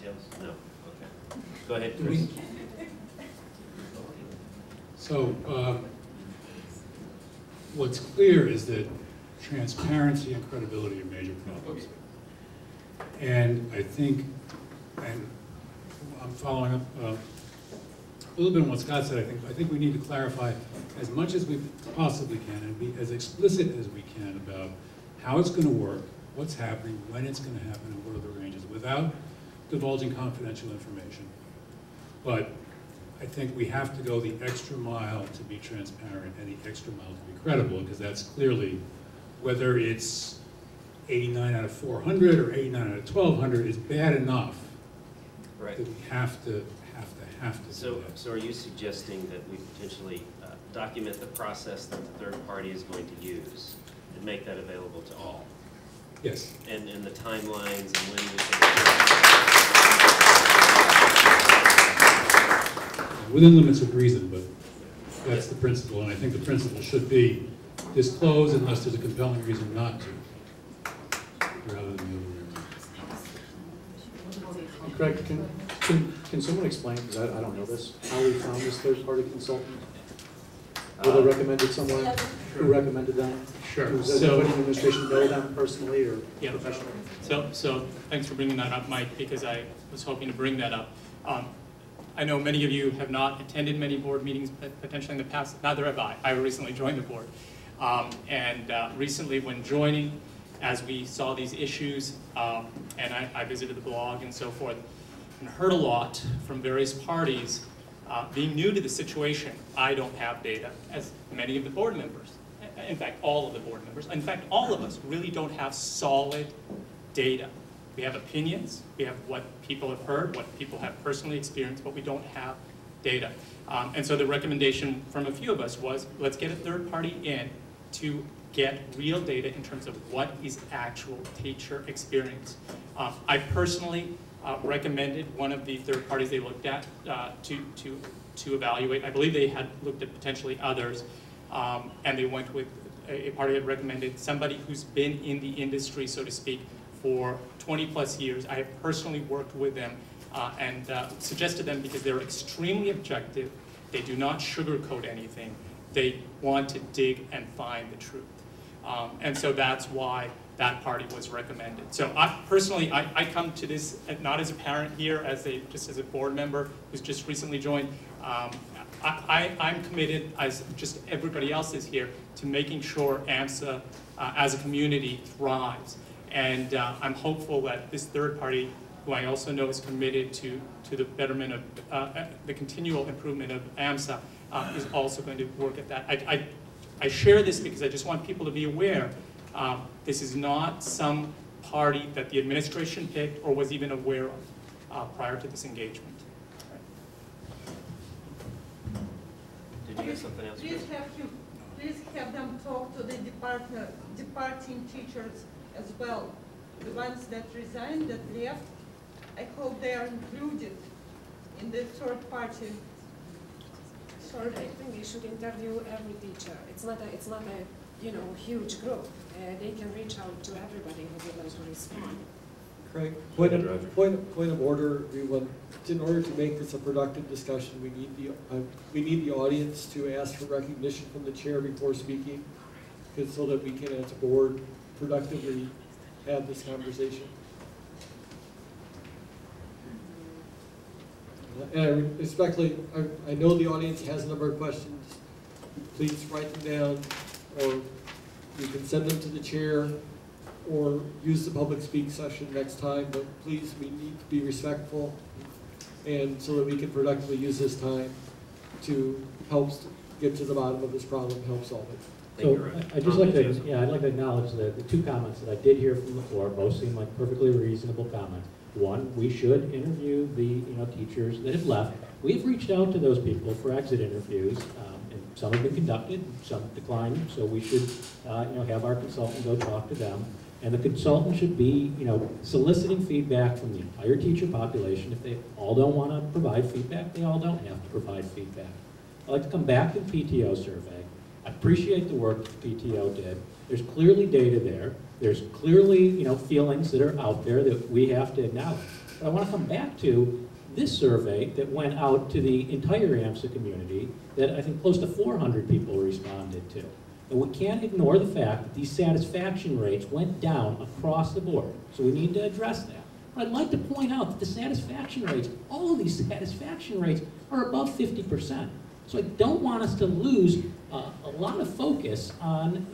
details? No. Okay. Go ahead, Chris. So what's clear is that transparency and credibility are major problems. And I think, and I'm following up a little bit on what Scott said, I think we need to clarify as much as we possibly can and be as explicit as we can about how it's going to work, what's happening, when it's going to happen, and what are the ranges, without divulging confidential information. But I think we have to go the extra mile to be transparent and the extra mile to be credible, because that's clearly, whether it's 89 out of 400 or 89 out of 1,200 is bad enough. Right. That we have to do that. So are you suggesting that we potentially document the process that the third party is going to use and make that available to all? Yes. And the timelines and when we can... Within limits of reason, but that's the principle, and I think the principle should be disclose unless there's a compelling reason not to, rather than the other way around. Craig, can someone explain, because I don't know this, how we found this third-party consultant? Were they recommended someone? Who recommended them? Sure. Does anybody in the administration know them personally or professionally? So thanks for bringing that up, Mike, because I was hoping to bring that up. I know many of you have not attended many board meetings potentially in the past, neither have I. I recently joined the board. Recently when joining, as we saw these issues, and I visited the blog and so forth, and heard a lot from various parties. Being new to the situation, I don't have data, as many of the board members, in fact, all of the board members, in fact, all of us really don't have solid data. We have opinions, we have what people have heard, what people have personally experienced, but we don't have data. And so the recommendation from a few of us was, let's get a third party in to get real data in terms of what is actual teacher experience. I personally recommended one of the third parties they looked at to evaluate. I believe they had looked at potentially others, and they went with a party that recommended somebody who's been in the industry, so to speak, for 20 plus years. I have personally worked with them and suggested them because they're extremely objective. They do not sugarcoat anything. They want to dig and find the truth. And so that's why that party was recommended. So personally, I come to this not as a parent here, just as a board member who's just recently joined. I'm committed, as just everybody else is here, to making sure Amsa as a community thrives. And I'm hopeful that this third party, who I also know is committed to the betterment of the continual improvement of Amsa, is also going to work at that. I share this because I just want people to be aware this is not some party that the administration picked or was even aware of prior to this engagement. Did you have something else? Please have them talk to the departing teachers as well. The ones that resigned, that left, I hope they are included in the third party. I think they should interview every teacher. It's not a huge group. They can reach out to everybody who would like to respond. Craig, point of order. In order to make this a productive discussion, we need the audience to ask for recognition from the chair before speaking, so that we can, as a board, productively have this conversation. And especially, I know the audience has a number of questions. Please write them down, or you can send them to the chair, or use the public speak session next time. But please, we need to be respectful, and so that we can productively use this time to help get to the bottom of this problem and help solve it. So I'd just like to, I'd like to acknowledge the two comments that I did hear from the floor. Both seem like perfectly reasonable comments. One, we should interview the teachers that have left. We've reached out to those people for exit interviews, and some have been conducted, some declined. So we should have our consultant go talk to them, and the consultant should be soliciting feedback from the entire teacher population. If they all don't want to provide feedback, they all don't have to provide feedback. I'd like to come back to the PTO survey. I appreciate the work the PTO did. There's clearly data there. There's clearly, feelings that are out there that we have to acknowledge. But I want to come back to this survey that went out to the entire Amsa community that I think close to 400 people responded to. And we can't ignore the fact that these satisfaction rates went down across the board. So we need to address that. But I'd like to point out that the satisfaction rates, all of these satisfaction rates are above 50%. So I don't want us to lose a lot of focus on,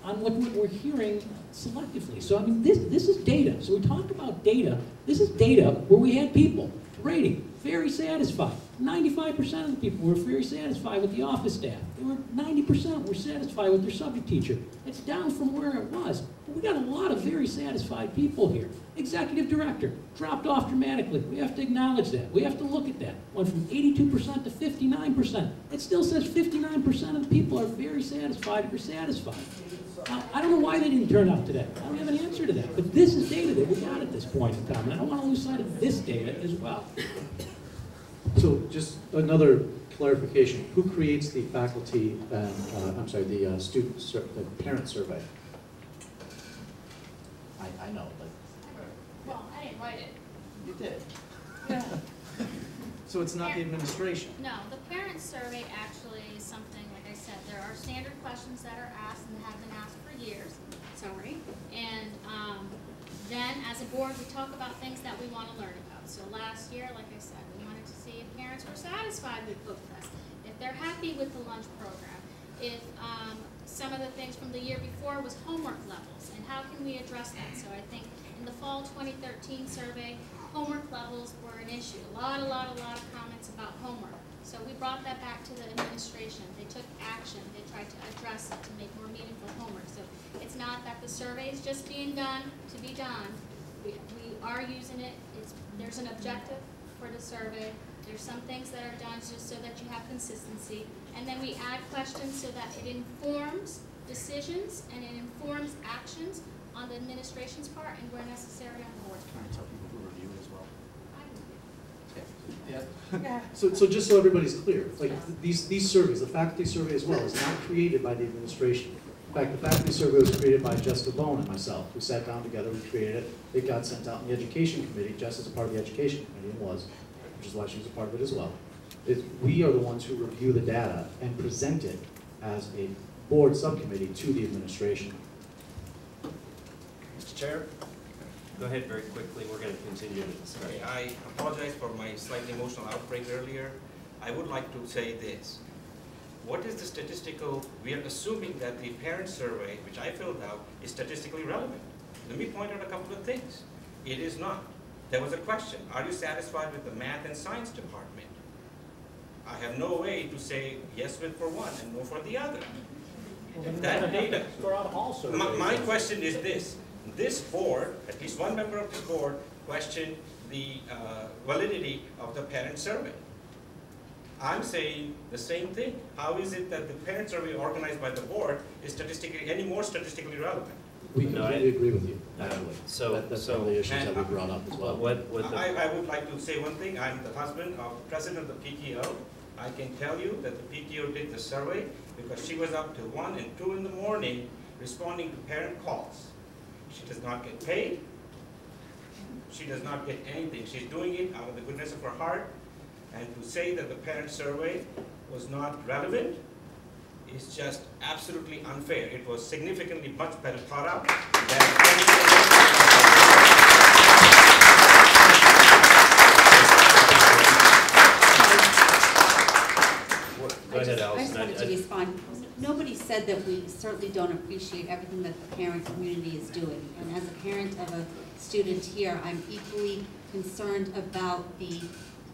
on what we're hearing selectively. So I mean, this is data. So we talked about data. This is data where we had people rating very satisfied. 95% of the people were very satisfied with the office staff. They were 90% were satisfied with their subject teacher. It's down from where it was. But we got a lot of very satisfied people here. Executive director dropped off dramatically. We have to acknowledge that. We have to look at that. Went from 82% to 59%. It still says 59% of the people are very satisfied or satisfied. I don't know why they didn't turn out today. I don't have an answer to that. But this is data that we got at this point in time. And I don't want to lose sight of this data as well. So just another clarification. Who creates the faculty, the parent survey? I know, but. Well, I didn't write it. You did. Yeah. So it's not the administration? No, the parent survey actually is something, like I said, there are standard questions that are asked and have been asked for years. Sorry. And then as a board, we talk about things that we want to learn about. So last year, like I said, we wanted to see if parents were satisfied with Book Fest, if they're happy with the lunch program, if some of the things from the year before was homework levels, and how can we address that? So I think in the fall 2013 survey, homework levels were an issue. A lot of comments about homework. So we brought that back to the administration. They took action. They tried to address it to make more meaningful homework. So it's not that the survey is just being done to be done. We are using it. There's an objective for the survey. There's some things that are done just so that you have consistency. And then we add questions so that it informs decisions and it informs actions on the administration's part and where necessary on the board's part. Tell people who review it as well. Yeah. So just so everybody's clear, like these surveys, the faculty survey as well, is not created by the administration. In fact, the faculty survey was created by Jessica Bone and myself. We sat down together, we created it. It got sent out in the education committee. Jess is a part of the education committee and was, which is why she was a part of it as well. We are the ones who review the data and present it as a board subcommittee to the administration. Mr. Chair? Go ahead very quickly. We're going to continue the discussion. Okay, I apologize for my slightly emotional outbreak earlier. I would like to say this. What is the statistical, we are assuming that the parent survey, which I filled out, is statistically relevant. Let me point out a couple of things. It is not. There was a question, are you satisfied with the math and science department? I have no way to say yes for one and no for the other. That data. My question is this. This board, at least one member of this board, questioned the validity of the parent survey. I'm saying the same thing. How is it that the parent survey organized by the board is any more statistically relevant? We completely agree with you. That's one of the issues that we brought up as well. I would like to say one thing. I'm the husband of the president of the PTO. I can tell you that the PTO did the survey because she was up till 1 and 2 in the morning responding to parent calls. She does not get paid. She does not get anything. She's doing it out of the goodness of her heart. And to say that the parent survey was not relevant is just absolutely unfair. It was significantly much better thought out Go ahead, Allison. I just wanted to respond. Nobody said that we certainly don't appreciate everything that the parent community is doing. And as a parent of a student here, I'm equally concerned about the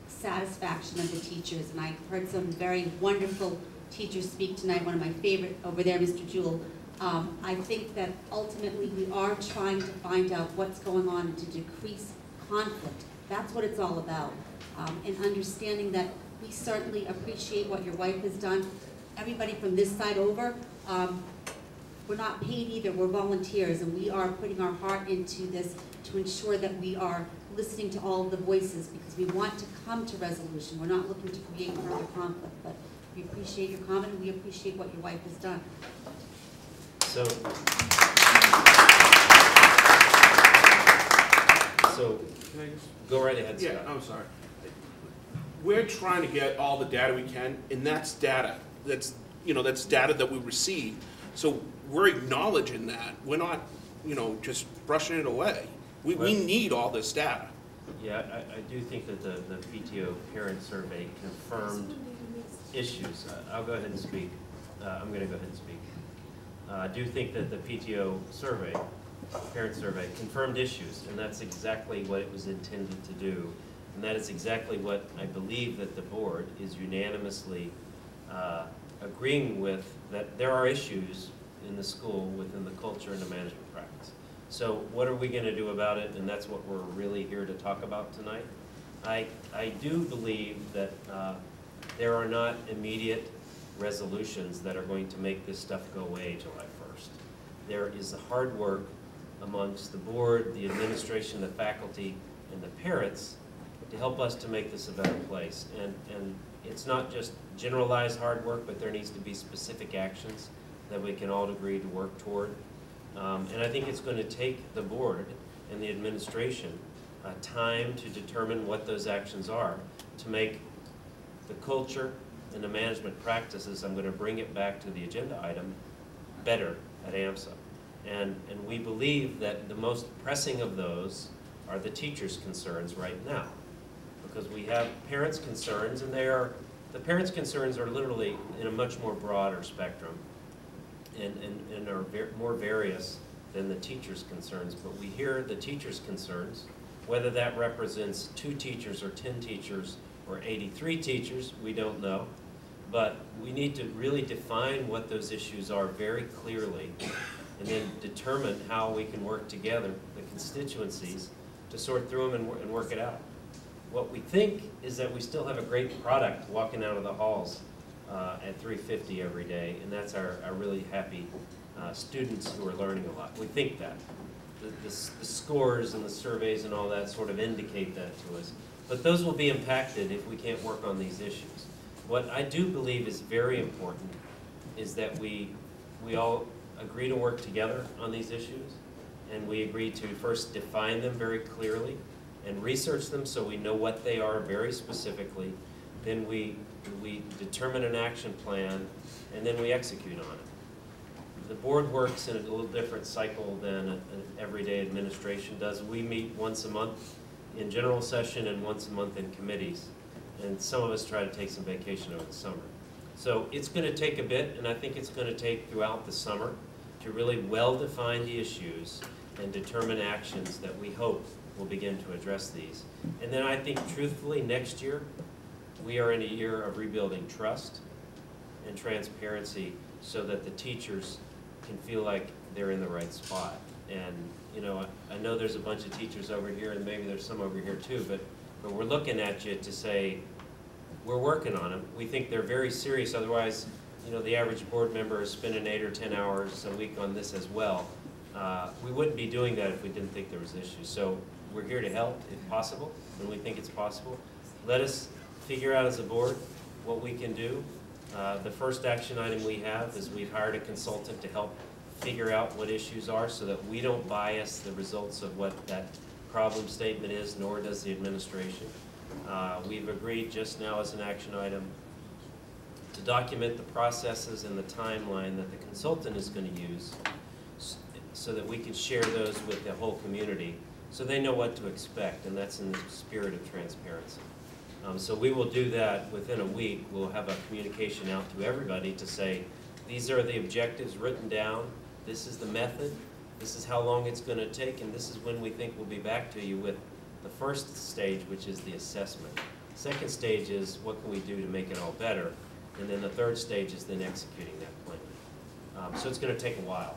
satisfaction of the teachers. And I heard some very wonderful teachers speak tonight, one of my favorite over there, Mr. Jewell. I think that ultimately we are trying to find out what's going on and to decrease conflict. That's what it's all about. And understanding that we certainly appreciate what your wife has done. Everybody from this side over, we're not paid either, we're volunteers, and we are putting our heart into this to ensure that we are listening to all of the voices because we want to come to resolution. We're not looking to create further conflict, but we appreciate your comment and we appreciate what your wife has done. So So, Can I just- go right ahead, Scott. Yeah, I'm sorry. We're trying to get all the data we can, and that's data. That's data that we receive. So we're acknowledging that. We're not, just brushing it away. We need all this data. Yeah, I do think that the PTO parent survey confirmed issues. I'll go ahead and speak. I'm going to go ahead and speak. I do think that the PTO survey, parent survey, confirmed issues, and that's exactly what it was intended to do. And that is exactly what I believe that the board is unanimously agreeing with, that there are issues in the school within the culture and the management practice. So what are we going to do about it? And that's what we're really here to talk about tonight. I do believe that there are not immediate resolutions that are going to make this stuff go away July 1st. There is the hard work amongst the board, the administration, the faculty, and the parents to help us to make this a better place. And it's not just generalized hard work, but there needs to be specific actions that we can all agree to work toward. And I think it's going to take the board and the administration time to determine what those actions are to make the culture and the management practices, I'm going to bring it back to the agenda item, better at Amsa. And we believe that the most pressing of those are the teachers' concerns right now. Because we have parents' concerns, and the parents' concerns are literally in a much more broader spectrum and are more various than the teachers' concerns. But we hear the teachers' concerns, whether that represents 2 teachers or 10 teachers or 83 teachers, we don't know. But we need to really define what those issues are very clearly and then determine how we can work together, the constituencies, to sort through them and work it out. What we think is that we still have a great product walking out of the halls at 350 every day, and that's our really happy students who are learning a lot. We think that. The scores and the surveys and all that sort of indicate that to us. But those will be impacted if we can't work on these issues. What I do believe is very important is that we all agree to work together on these issues, and we agree to first define them very clearly and research them so we know what they are very specifically. Then we determine an action plan, and then we execute on it. The board works in a little different cycle than an everyday administration does. We meet once a month in general session and once a month in committees. And some of us try to take some vacation over the summer. So it's going to take a bit, and I think it's going to take throughout the summer to really well define the issues and determine actions that we hope will begin to address these. And then I think truthfully next year, we are in a year of rebuilding trust and transparency so that the teachers can feel like they're in the right spot. And I know there's a bunch of teachers over here, and maybe there's some over here too, but we're looking at you to say, we're working on them. We think they're very serious, otherwise, the average board member is spending 8 or 10 hours a week on this as well. We wouldn't be doing that if we didn't think there was issues. So we're here to help if possible, and we think it's possible. Let us figure out as a board what we can do. The first action item we have is we've hired a consultant to help figure out what issues are so that we don't bias the results of what that problem statement is, nor does the administration. We've agreed just now as an action item to document the processes and the timeline that the consultant is going to use so that we can share those with the whole community so they know what to expect, and that's in the spirit of transparency. So we will do that within a week. We'll have a communication out to everybody to say, these are the objectives written down, this is the method, this is how long it's going to take, and this is when we think we'll be back to you with the first stage, which is the assessment. Second stage is what can we do to make it all better, and then the third stage is then executing that plan. So it's going to take a while.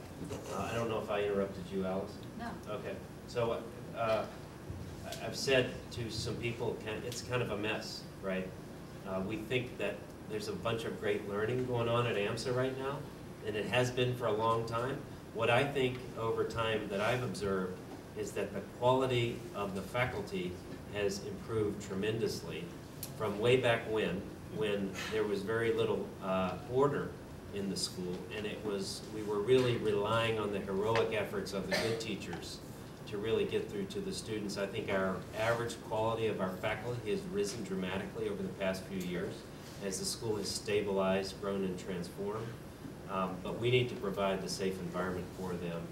I don't know if I interrupted you, Alice? No. Okay. So I've said to some people, it's kind of a mess, right? We think that there's a bunch of great learning going on at Amsa right now, and it has been for a long time. What I think over time that I've observed is that the quality of the faculty has improved tremendously from way back when there was very little order in the school, and we were really relying on the heroic efforts of the good teachers to really get through to the students. I think our average quality of our faculty has risen dramatically over the past few years as the school has stabilized, grown, and transformed. But we need to provide the safe environment for them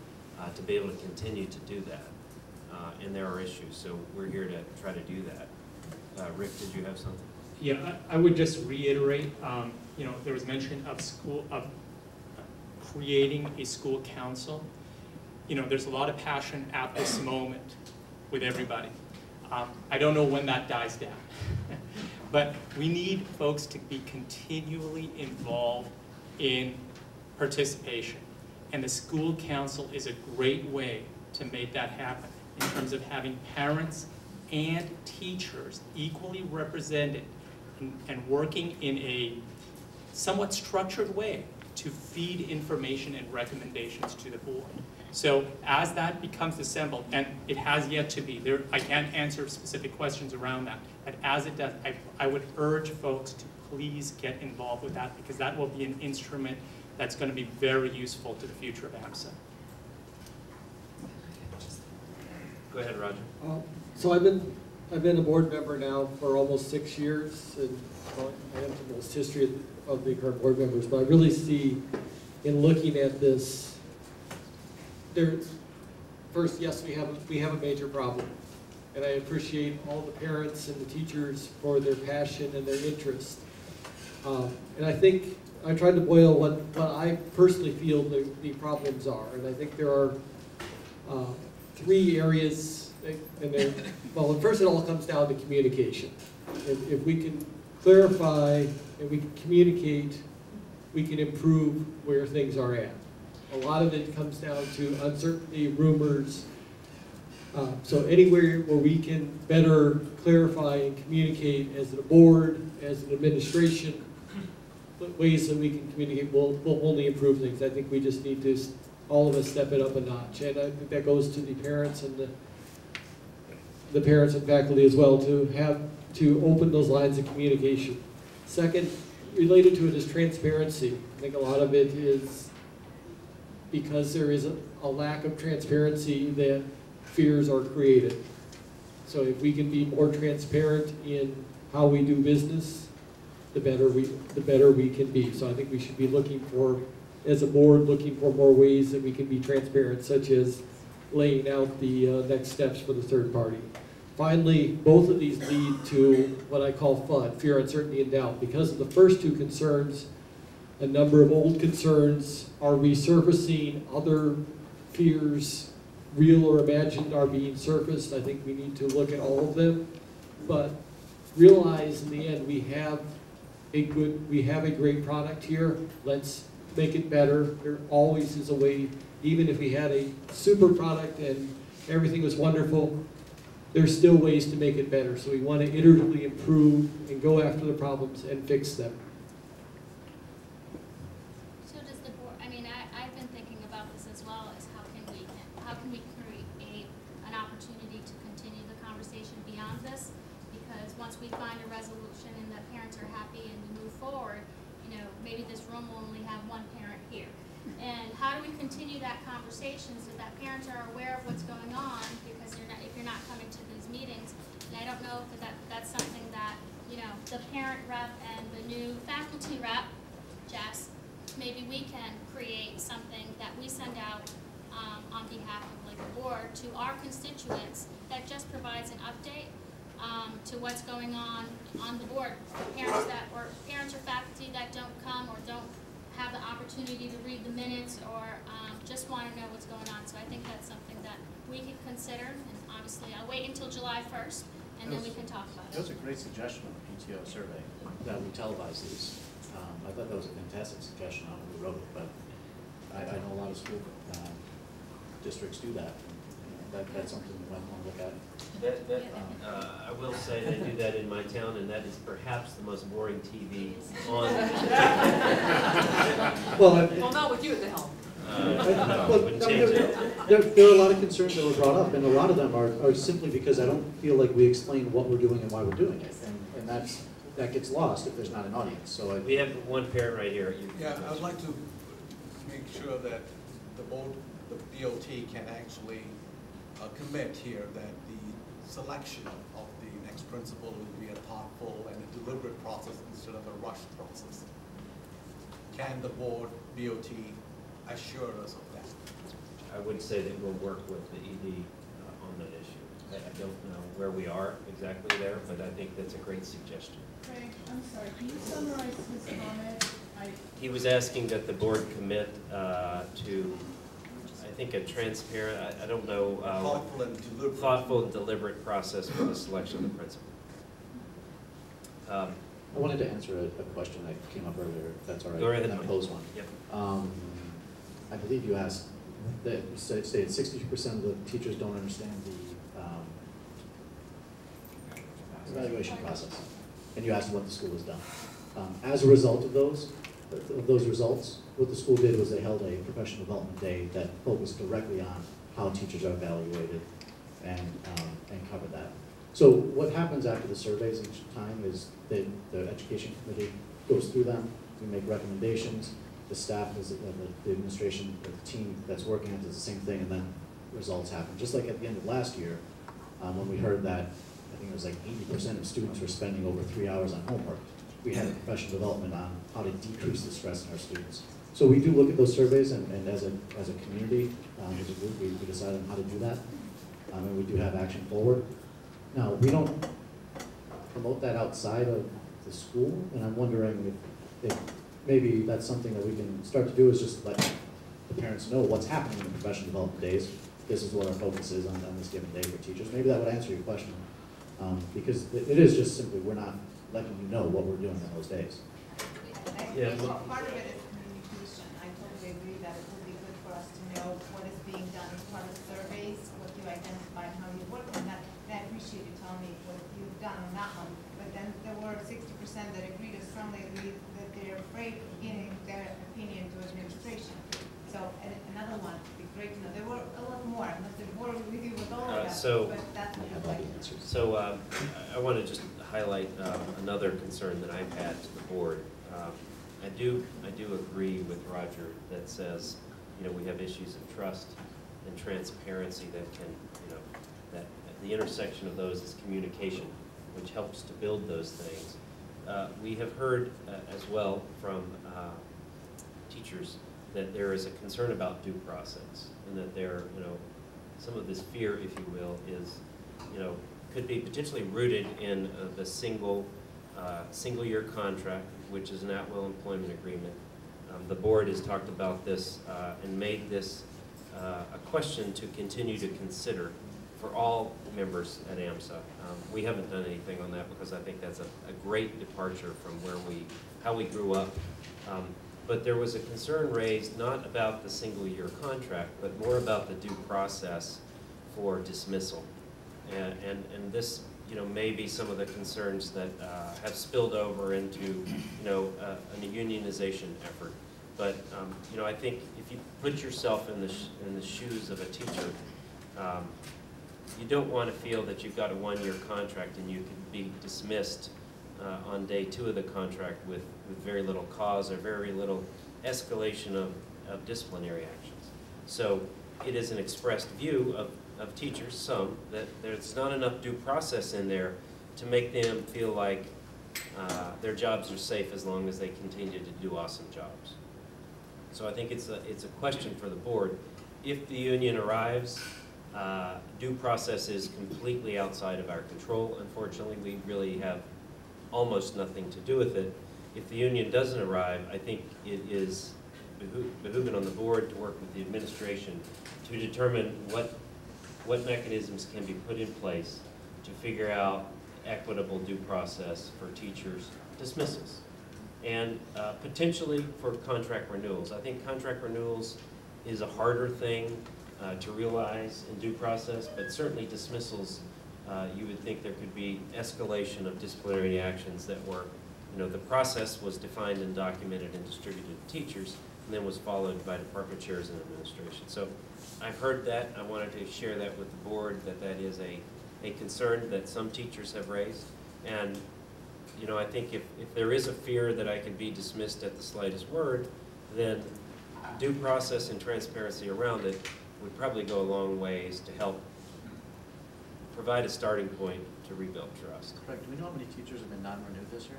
to be able to continue to do that. And there are issues, so we're here to try to do that. Rick, did you have something? Yeah, I would just reiterate, you know, there was mention of creating a school council. You know, there's a lot of passion at this moment with everybody. I don't know when that dies down. But we need folks to be continually involved in participation. And the school council is a great way to make that happen in terms of having parents and teachers equally represented and working in a somewhat structured way to feed information and recommendations to the board. So as that becomes assembled, and it has yet to be, I can't answer specific questions around that, but as it does, I would urge folks to please get involved with that, because that will be an instrument that's going to be very useful to the future of Amsa. Go ahead, Roger. So I've been a board member now for almost 6 years, and I have the most history of the current board members, but I really see in looking at this, first, yes, we have a major problem, and I appreciate all the parents and the teachers for their passion and their interest. And I think I tried to boil what I personally feel the problems are, and I think there are 3 areas, and well, first it all comes down to communication. If we can clarify and we can communicate, we can improve where things are at. A lot of it comes down to uncertainty, rumors. So anywhere where we can better clarify and communicate as a board, as an administration, ways that we can communicate will only improve things. I think we just need to, all of us, step it up a notch. And I think that goes to the parents and the parents and faculty as well, to open those lines of communication. Second, related to it is transparency. I think a lot of it is because there is a lack of transparency that fears are created. So if we can be more transparent in how we do business, the better we can be. So I think we should be looking for, as a board, looking for more ways that we can be transparent, such as laying out the next steps for the third party. Finally, both of these lead to what I call FUD, fear, uncertainty, and doubt. Because of the first 2 concerns, a number of old concerns are resurfacing, other fears, real or imagined, are being surfaced. I think we need to look at all of them, but realize in the end we have a great product here. Let's make it better. There always is a way, even if we had a super product and everything was wonderful, there's still ways to make it better. So we want to iteratively improve and go after the problems and fix them. So does the board, I mean, I've been thinking about this as well, as how can we create an opportunity to continue the conversation beyond this? Because once we find a resolution and the parents are happy and we move forward, you know, maybe this room will only have 1 parent here. And how do we continue that conversation so that parents are aware of what's going on? Because if you're not coming to these meetings, and I don't know if that's something that, you know, the parent rep and the new faculty rep, Jess, maybe we can create something that we send out on behalf of like the board to our constituents that just provides an update to what's going on the board. Parents or faculty that don't come or don't have the opportunity to read the minutes or just want to know what's going on. So I think that's something that we could consider, and obviously I'll wait until July 1st and then we can talk about it. That was a great suggestion on the PTO survey, that we televise these. I thought that was a fantastic suggestion on who wrote it, but I know a lot of school districts do that. That's something we might want to look at. I will say they do that in my town, and that is perhaps the most boring TV on. Well, not with you at the helm. Wouldn't change it. there are a lot of concerns that were brought up, and a lot of them are simply because I don't feel like we explain what we're doing and why we're doing it, and that gets lost if there's not an audience. So we have 1 parent right here. Yeah, I'd like to make sure that the DOT can actually commit here that the selection of the next principal will be a thoughtful and a deliberate process instead of a rushed process. Can the board, BOT, assure us of that? I would say that we'll work with the ED on that issue. I don't know where we are exactly there, but I think that's a great suggestion. Frank, I'm sorry, can you summarize his comment? He was asking that the board commit to, I think, a transparent, I don't know. Thoughtful and deliberate. Thoughtful and deliberate process for the selection of the principal. I wanted to answer a question that came up earlier, if that's all right. Go ahead. An opposed one. Yep. I believe you asked, that you stated 60% of the teachers don't understand the evaluation process. And you asked what the school has done. As a result of those results, what the school did was they held a professional development day that focused directly on how teachers are evaluated and covered that. So what happens after the surveys each time is that the education committee goes through them, we make recommendations, the staff, the administration, the team that's working on it does the same thing, and then results happen. Just like at the end of last year, when we heard that, I think it was like 80% of students were spending over 3 hours on homework. We had a professional development on how to decrease the stress in our students. So we do look at those surveys, and as a community, as a group, we decide on how to do that, and we do have action forward. Now, we don't promote that outside of the school, and I'm wondering if maybe that's something that we can start to do, is just let the parents know what's happening in the professional development days. This is what our focus is on this given day for teachers. Maybe that would answer your question, because it is just simply, we're not letting you know what we're doing on those days. Yeah. Part of it is communication. I totally agree that it would be good for us to know what is being done as part of surveys, what you identified, how you work on that. And I appreciate you telling me what you've done on that one. But then there were 60% that agreed as strongly that they're afraid of giving their opinion to administration. So another one would be great to know. There were a lot more. I'm not bored with you with all of that, but that's what I'd like to know. So I want to just highlight another concern that I've had to the board. I do agree with Roger that says, we have issues of trust and transparency that can, that at the intersection of those is communication, which helps to build those things. We have heard as well from teachers that there is a concern about due process, and that there, some of this fear, if you will, is, could be potentially rooted in the single-year contract, which is an at-will employment agreement. The board has talked about this and made this a question to continue to consider for all members at Amsa. We haven't done anything on that because I think that's a great departure from how we grew up. But there was a concern raised not about the single-year contract, but more about the due process for dismissal. And this, may be some of the concerns that have spilled over into, a unionization effort. But, I think if you put yourself in the shoes of a teacher, you don't want to feel that you've got a one-year contract and you can be dismissed on day 2 of the contract with very little cause or very little escalation of disciplinary actions. So it is an expressed view of teachers, some, that there's not enough due process in there to make them feel like their jobs are safe as long as they continue to do awesome jobs. So I think it's a question for the board. If the union arrives, due process is completely outside of our control. Unfortunately, we really have almost nothing to do with it. If the union doesn't arrive, I think it is behooving on the board to work with the administration to determine what mechanisms can be put in place to figure out equitable due process for teachers' dismissals. And potentially for contract renewals. I think contract renewals is a harder thing to realize in due process, but certainly dismissals, you would think there could be escalation of disciplinary actions that were, the process was defined and documented and distributed to teachers, and then was followed by department chairs and administration. So I've heard that. I wanted to share that with the board, that is a concern that some teachers have raised. And, I think if there is a fear that I could be dismissed at the slightest word, then due process and transparency around it would probably go a long ways to help provide a starting point to rebuild trust. Craig, do we know how many teachers have been non-renewed this year?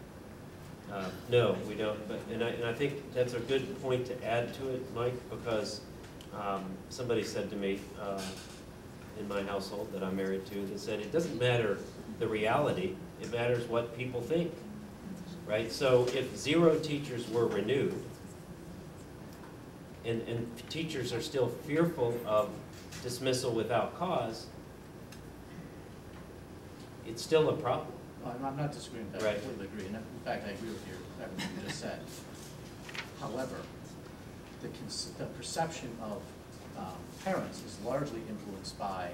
No, we don't, but, and I think that's a good point to add to it, Mike, because somebody said to me in my household that I'm married to, they said, it doesn't matter the reality, it matters what people think, right? So if 0 teachers were renewed, and teachers are still fearful of dismissal without cause, it's still a problem. I'm not disagreeing with that, I Right. completely agree, and in fact, I agree with everything you just said. However, the perception of parents is largely influenced by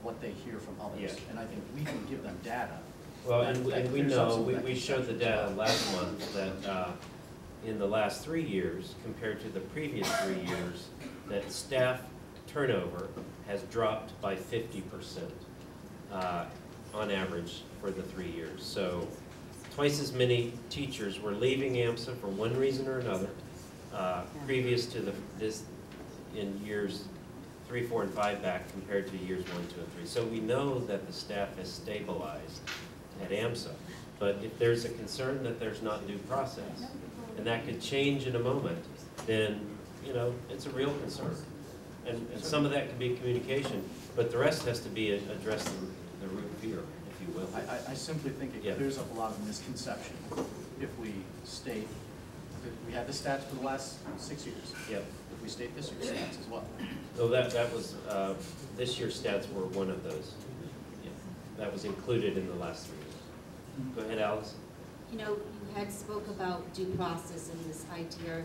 what they hear from others. Yes. And I think we can give them data. Well, that and we clears up know, some of that we showed the data conception. last month that in the last 3 years, compared to the previous 3 years, that staff turnover has dropped by 50% on average for the 3 years. So twice as many teachers were leaving AMSA for one reason or another previous to this in years 3, 4, and 5 back compared to years 1, 2, and 3. So we know that the staff has stabilized at AMSA. But if there's a concern that there's not due process, and that could change in a moment, then, you know, it's a real concern. And some of that can be communication, but the rest has to be addressed in the root fear, if you will. I simply think it clears up a lot of misconception if we state that we had the stats for the last 6 years. Yep. If we state this year's stats as well. So that was, this year's stats were one of those. Yeah. That was included in the last 3 years. Go ahead, Alice. You know, you had spoke about due process and this idea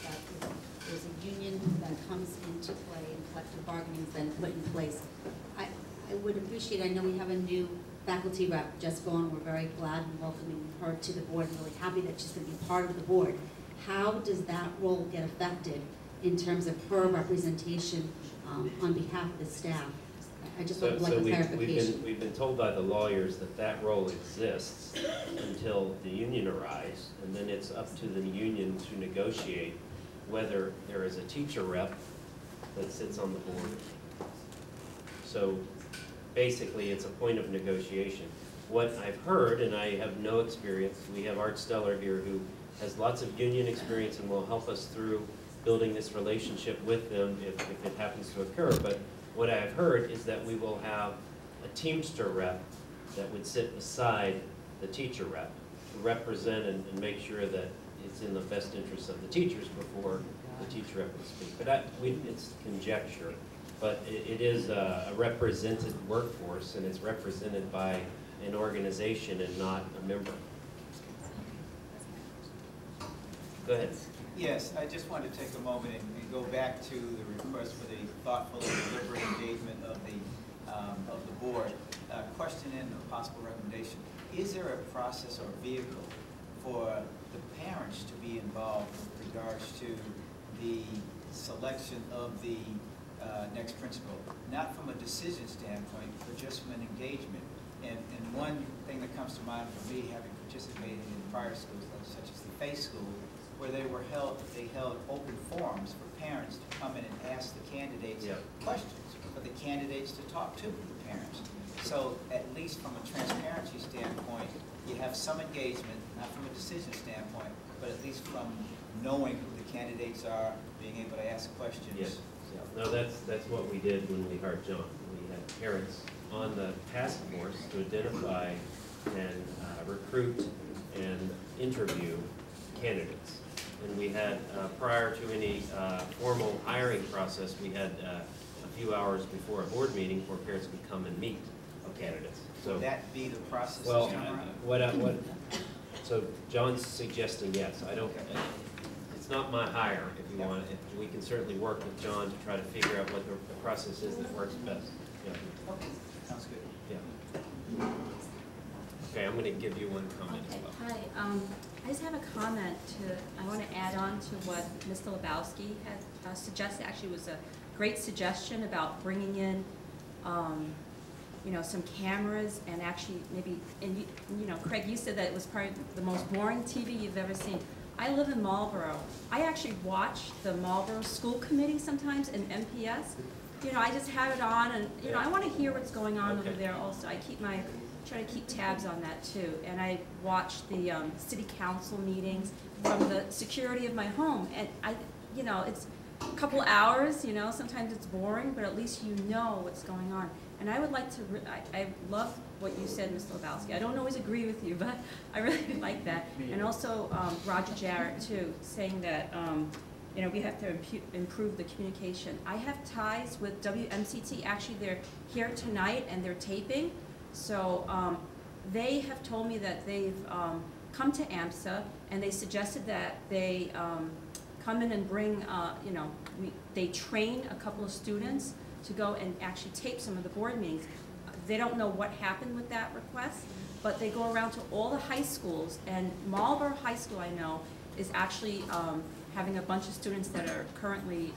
that there's a union that comes into play and collective bargaining is then put in place. I would appreciate, I know we have a new faculty rep just gone, we're very glad and welcoming her to the board, and really happy that she's going to be part of the board. How does that role get affected in terms of her representation on behalf of the staff? I just would like a clarification. We've been told by the lawyers that that role exists until the union arrives, and then it's up to the union to negotiate whether there is a teacher rep that sits on the board. So basically, it's a point of negotiation. What I've heard, and I have no experience, we have Art Steller here who has lots of union experience and will help us through building this relationship with them if it happens to occur. But what I've heard is that we will have a Teamster rep that would sit beside the teacher rep to represent and make sure that it's in the best interest of the teachers before the teacher rep would speak. But it's conjecture, but it is a represented workforce, and it's represented by an organization and not a member. Go ahead. Yes, I just wanted to take a moment and go back to the request for the thoughtful and deliberate engagement of the board. Question and a possible recommendation. Is there a process or vehicle for the parents to be involved with regards to the selection of the next principal? Not from a decision standpoint, but just from an engagement. And one thing that comes to mind for me, having participated in prior schools, such as the Faith School, where they held open forums for parents to come in and ask the candidates questions, for the candidates to talk to the parents. So at least from a transparency standpoint, you have some engagement, not from a decision standpoint, but at least from knowing who the candidates are, being able to ask questions. Yes. No, that's what we did when we hired John. We had parents on the task force to identify and recruit and interview candidates. And we had, prior to any formal hiring process, we had a few hours before a board meeting where parents could come and meet candidates. So would that be the process? Well, so John's suggesting yes. I don't. It's not my hire. If you want, we can certainly work with John to try to figure out what the process is that works best. Yeah. Okay, sounds good. Yeah. Okay, I'm going to give you one comment as well. Hi, I just have a comment I want to add on to what Mr. Lebowski had suggested. Actually, it was a great suggestion about bringing in, you know, some cameras and actually maybe, and you know, Craig, you said that it was probably the most boring TV you've ever seen. I live in Marlboro. I actually watch the Marlboro School Committee sometimes in MPS. you know, I just have it on, and, you know, I want to hear what's going on Okay. over there also. Try to keep tabs on that too. And I watch the city council meetings from the security of my home. And you know, it's a couple hours, you know, sometimes it's boring, but at least you know what's going on. And I would like to, I love what you said, Mr. Lebowski. I don't always agree with you, but I really like that. And also Roger Jarrett too, saying that, you know, we have to improve the communication. I have ties with WMCT. Actually, they're here tonight and they're taping. So they have told me that they've come to Amsa and they suggested that they come in and bring, you know, they train a couple of students to go and actually tape some of the board meetings. They don't know what happened with that request, but they go around to all the high schools, and Marlboro High School, I know, is actually having a bunch of students that are currently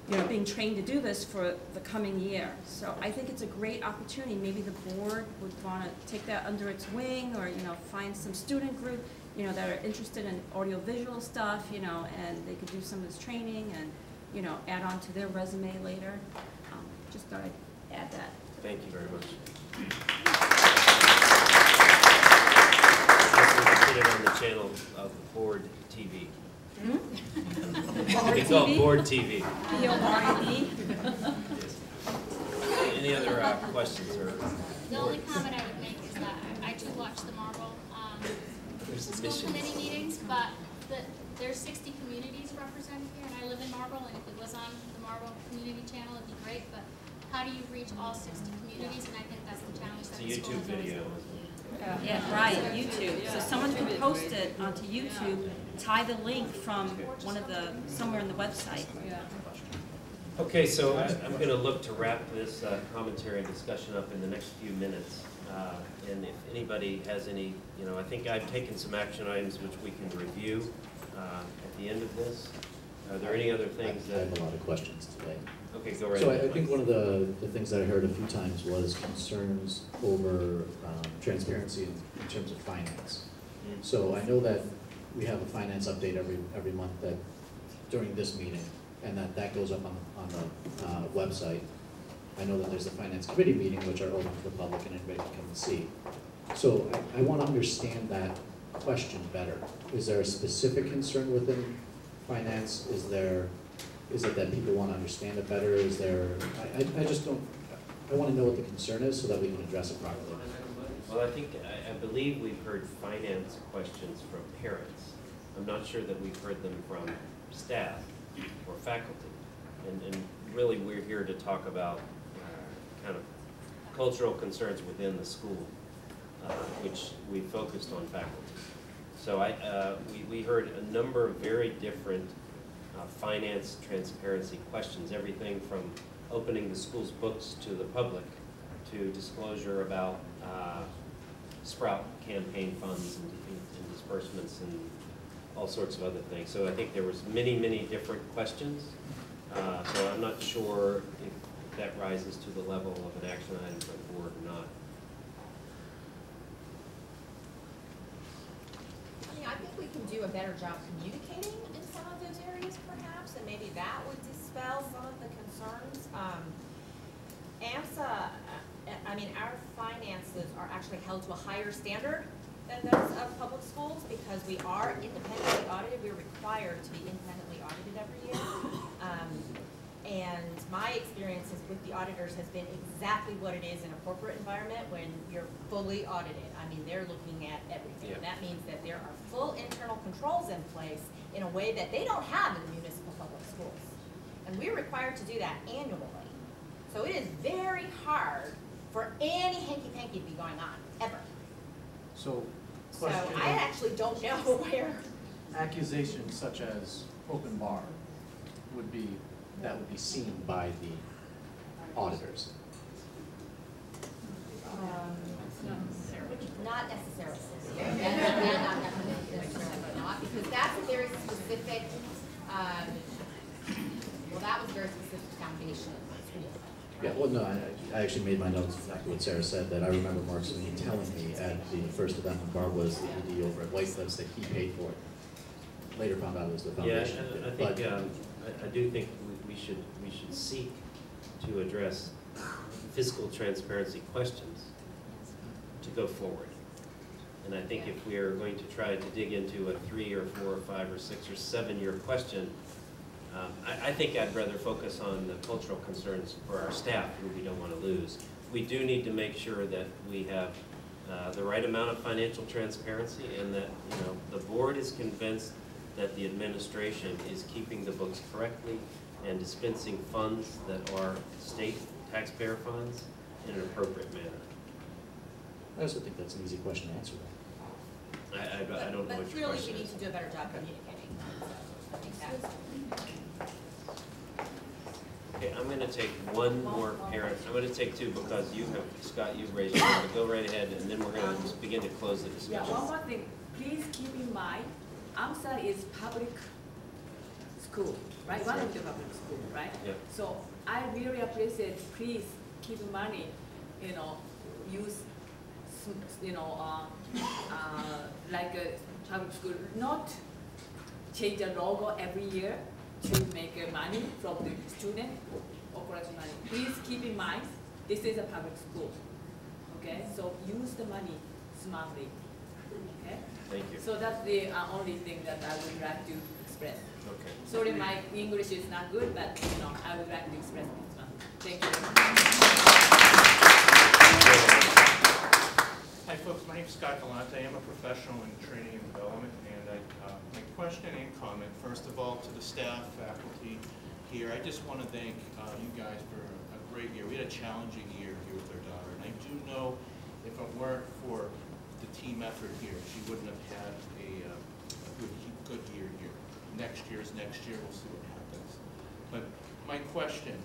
you know, being trained to do this for the coming year. So I think it's a great opportunity. Maybe the board would want to take that under its wing, or, you know, find some student group, you know, that are interested in audiovisual stuff, you know, and they could do some of this training and, you know, add on to their resume later. Just thought I'd add that. Thank you very much. Put it on the channel of Board TV. It's called Board TV. B-O-R-D. Any other questions or? The only comment I would make is that I do watch the Marble school committee meetings, but there's 60 communities represented here, and I live in Marble, and if it was on the Marble community channel, it'd be great, but how do you reach all 60 communities? And I think that's the challenge that the It's a YouTube video. Yeah, right, YouTube. So someone can post it onto YouTube, tie the link from one of the, somewhere in the website. Okay, so I'm going to look to wrap this commentary and discussion up in the next few minutes. And if anybody has any, you know, I think I've taken some action items which we can review at the end of this. Are there any other things that? I have a lot of questions today. Okay, go right So ahead. I think one of the things that I heard a few times was concerns over transparency in terms of finance. So I know that we have a finance update every month that during this meeting, and that goes up on the website. I know that there's a finance committee meeting which are open to the public and anybody can come and see. So I want to understand that question better. Is there a specific concern within finance? Is it that people want to understand it better? Is there, I just don't, I want to know what the concern is so that we can address it properly. Well, I believe we've heard finance questions from parents. I'm not sure that we've heard them from staff or faculty. And really, we're here to talk about kind of cultural concerns within the school, which we focused on faculty. So we heard a number of very different finance transparency questions, everything from opening the school's books to the public to disclosure about Sprout campaign funds and disbursements and all sorts of other things. So I think there was many, many different questions. So I'm not sure if that rises to the level of an action item for the board or not. I think we can do a better job communicating in some of those areas perhaps, and maybe that would dispel some of the concerns. AMSA, I mean, our finances are actually held to a higher standard than those of public schools because we are independently audited. We're required to be independently audited every year. And my experiences with the auditors has been exactly what it is in a corporate environment when you're fully audited. I mean, they're looking at everything. Yeah. That means that there are full internal controls in place in a way that they don't have in the municipal public schools. And we're required to do that annually. So it is very hard for any hanky-panky to be going on, ever. So, So I actually don't know where. accusations such as open bar would be seen by the auditors. Not necessarily. Not, because that's a very specific, well, that was very specific foundation of the school. Yeah, well, no, I actually made my notes exactly what Sarah said, that I remember Mark Sweeney telling me at the first event when Barb was the ED over at White Cliffs that he paid for it. Later found out it was the foundation. Yeah, I think I do think we should seek to address fiscal transparency questions to go forward. And I think if we are going to try to dig into a 3 or 4 or 5 or 6 or 7 year question, I think I'd rather focus on the cultural concerns for our staff who we don't want to lose. We do need to make sure that we have the right amount of financial transparency, and that the board is convinced that the administration is keeping the books correctly and dispensing funds that are state taxpayer funds in an appropriate manner. I also think that's an easy question to answer. I don't know what your But really, question we need is. to do a better job communicating. So I think that's. Okay, I'm going to take one more parent. I'm going to take 2 because you have, Scott, you've raised your hand. Go right ahead, and then we're going to just begin to close the discussion. Yeah, one more thing. Please keep in mind, Amsa is public school, right? One of the public school, right? Yeah. So I really appreciate, please keep money, use, like a public school, not change the logo every year to make money from the student or collect money. Please keep in mind, this is a public school, okay? So use the money smartly, okay? Thank you. So that's the only thing that I would like to express. Okay. Sorry, my English is not good, but I would like to express this one. Thank you. Hi folks, my name is Scott Galante. I'm a professional in training and development, and my question and comment, first of all, to the staff, faculty here. I just want to thank you guys for a great year. We had a challenging year here with our daughter, and I do know if it weren't for the team effort here, she wouldn't have had a good year here. Next year is next year. We'll see what happens. But my question,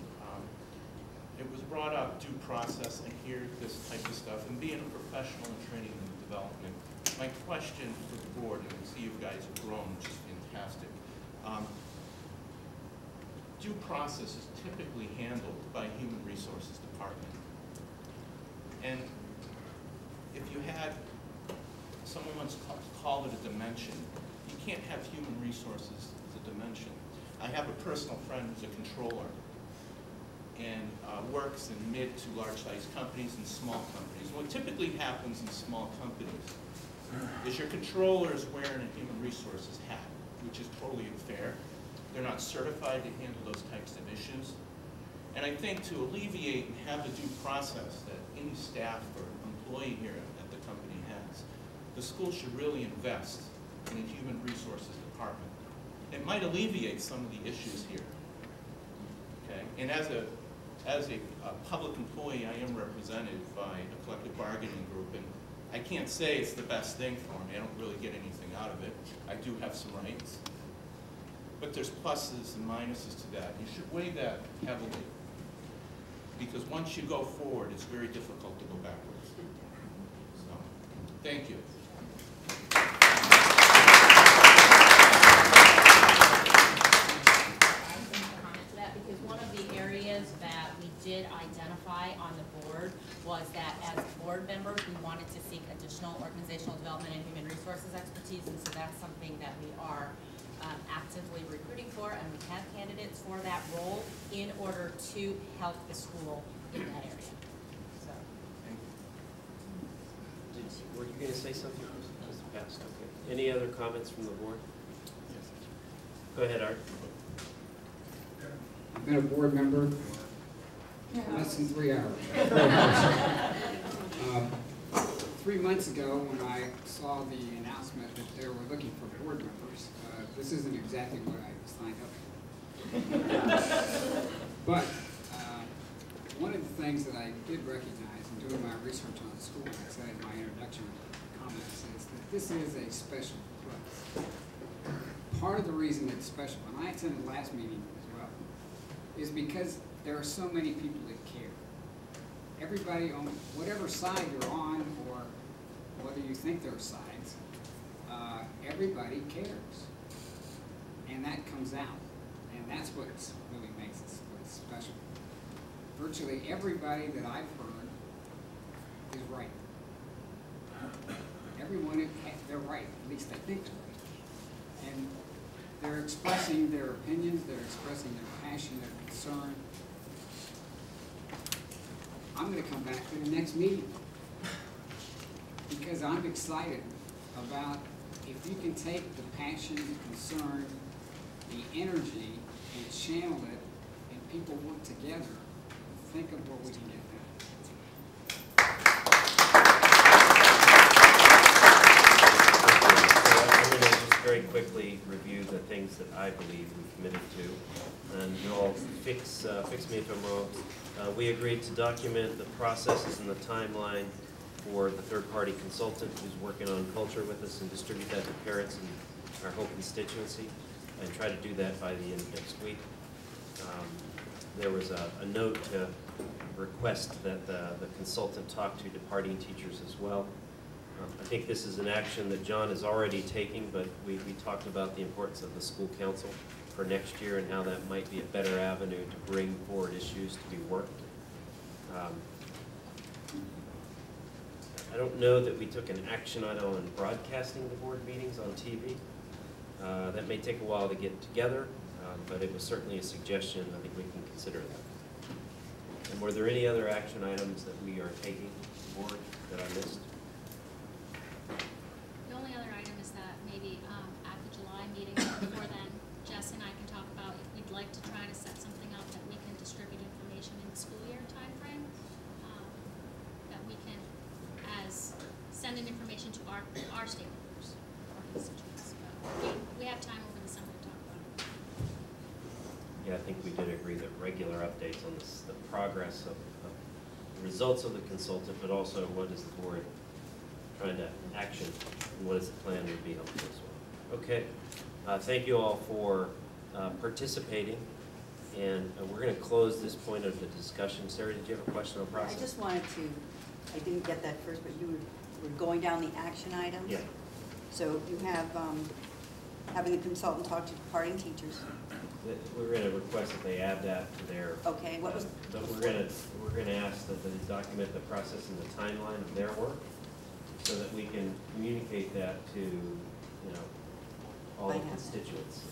it was brought up, due process. I hear this type of stuff, and being a professional in training and development, my question for the board, and I see you guys have grown, which is fantastic. Due process is typically handled by Human Resources Department. And if you had, someone once called it a dimension, you can't have human resources as a dimension. I have a personal friend who's a controller and works in mid to large-sized companies and small companies. What typically happens in small companies is your controller is wearing a human resources hat, which is totally unfair. They're not certified to handle those types of issues. And I think to alleviate and have the due process that any staff or employee here at the company has, the school should really invest in a human resources department. It might alleviate some of the issues here. Okay? And as a public employee, I am represented by a collective bargaining group, and I can't say it's the best thing for me. I don't really get anything out of it. I do have some rights. But there's pluses and minuses to that. You should weigh that heavily. Because once you go forward, it's very difficult to go backwards. So, thank you. Did identify on the board was that as board members, we wanted to seek additional organizational development and human resources expertise, and so that's something that we are actively recruiting for, and we have candidates for that role in order to help the school in that area. So. Were you going to say something? Yes. Okay. Any other comments from the board? Yes. Go ahead, Art. I've been a board member less than 3 hours. 3 months ago, when I saw the announcement that they were looking for board members, this isn't exactly what I signed up for. But one of the things that I did recognize in doing my research on the school, like I said in my introduction comments, is that this is a special place. Part of the reason it's special, and I attended the last meeting as well, is because there are so many people that care. Everybody on whatever side you're on, or whether you think there are sides, everybody cares. And that comes out. And that's what really makes this place special. Virtually everybody that I've heard is right. Everyone, they're right. At least they think they're right. And they're expressing their opinions, they're expressing their passion, their concern. I'm gonna come back to the next meeting. Because I'm excited about if you can take the passion, the concern, the energy, and channel it, and people work together, think of what we can get done. I'm going to just very quickly review the things that I believe we committed to, and you'll fix me if I'm wrong. We agreed to document the processes and the timeline for the third-party consultant who's working on culture with us and distribute that to parents and our whole constituency, and try to do that by the end of next week. There was a note to request that the consultant talk to departing teachers as well. I think this is an action that John is already taking, but we talked about the importance of the school council for next year and how that might be a better avenue to bring forward issues to be worked. I don't know that we took an action item on broadcasting the board meetings on TV. That may take a while to get together, but it was certainly a suggestion. I think we can consider that. And were there any other action items that we are taking forward that I missed? The only other item is that maybe at the July meeting, before then, Jess and I can talk about if we'd like to try to set something up that we can distribute information in the school year timeframe, that we can send in information to our stakeholders, our constituents. We have time over the summer to talk about it. Yeah, I think we did agree that regular updates on this, the progress of the results of the consultant, but also what is the board trying to action and what is the plan would be helpful as well. Okay, thank you all for participating, and we're going to close this point of the discussion. Sarah, did you have a question on process? I just wanted to, I didn't get that first, but you were going down the action items? Yeah. So you have having the consultant talk to departing teachers. We're going to request that they add that to their. Okay. What was? But we're going to ask that they document the process and the timeline of their work, so that we can communicate that to all the constituents.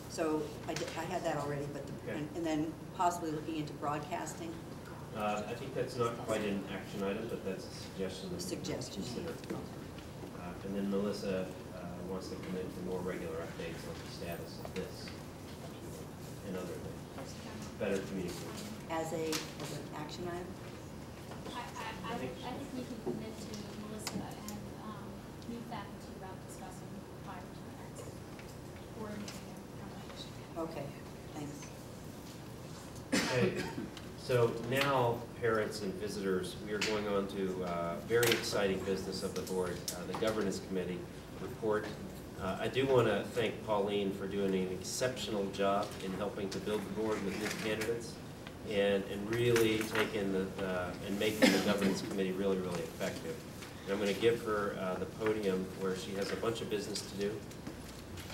So I had that already, but okay. and then possibly looking into broadcasting. I think that's not quite an action item, but that's a suggestion. Consider. And then Melissa wants to commit to more regular updates on the status of this and other things. Better communication. As an action item? I think we can commit to Melissa and new faculty about discussing prior to the next board meeting. Okay, thanks. Okay. So now, parents and visitors, we are going on to very exciting business of the board, the governance committee report. I do want to thank Pauline for doing an exceptional job in helping to build the board with new candidates and really taking and making the governance committee really, really effective. And I'm going to give her the podium where she has a bunch of business to do.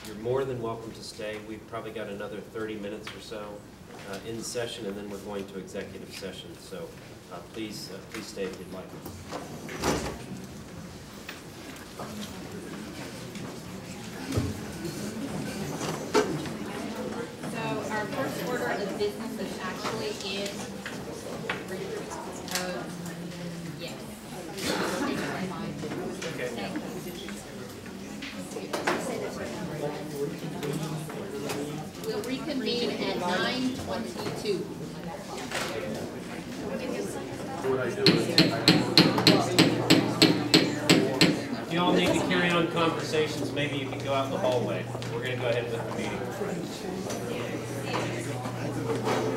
You're more than welcome to stay. We've probably got another 30 minutes or so in session, and then we're going to executive session. So please stay if you'd like. So our first order of business is actually in, yes. Okay. Thank you. We'll reconvene at 9:22. If you all need to carry on conversations, maybe you can go out in the hallway. We're going to go ahead with the meeting.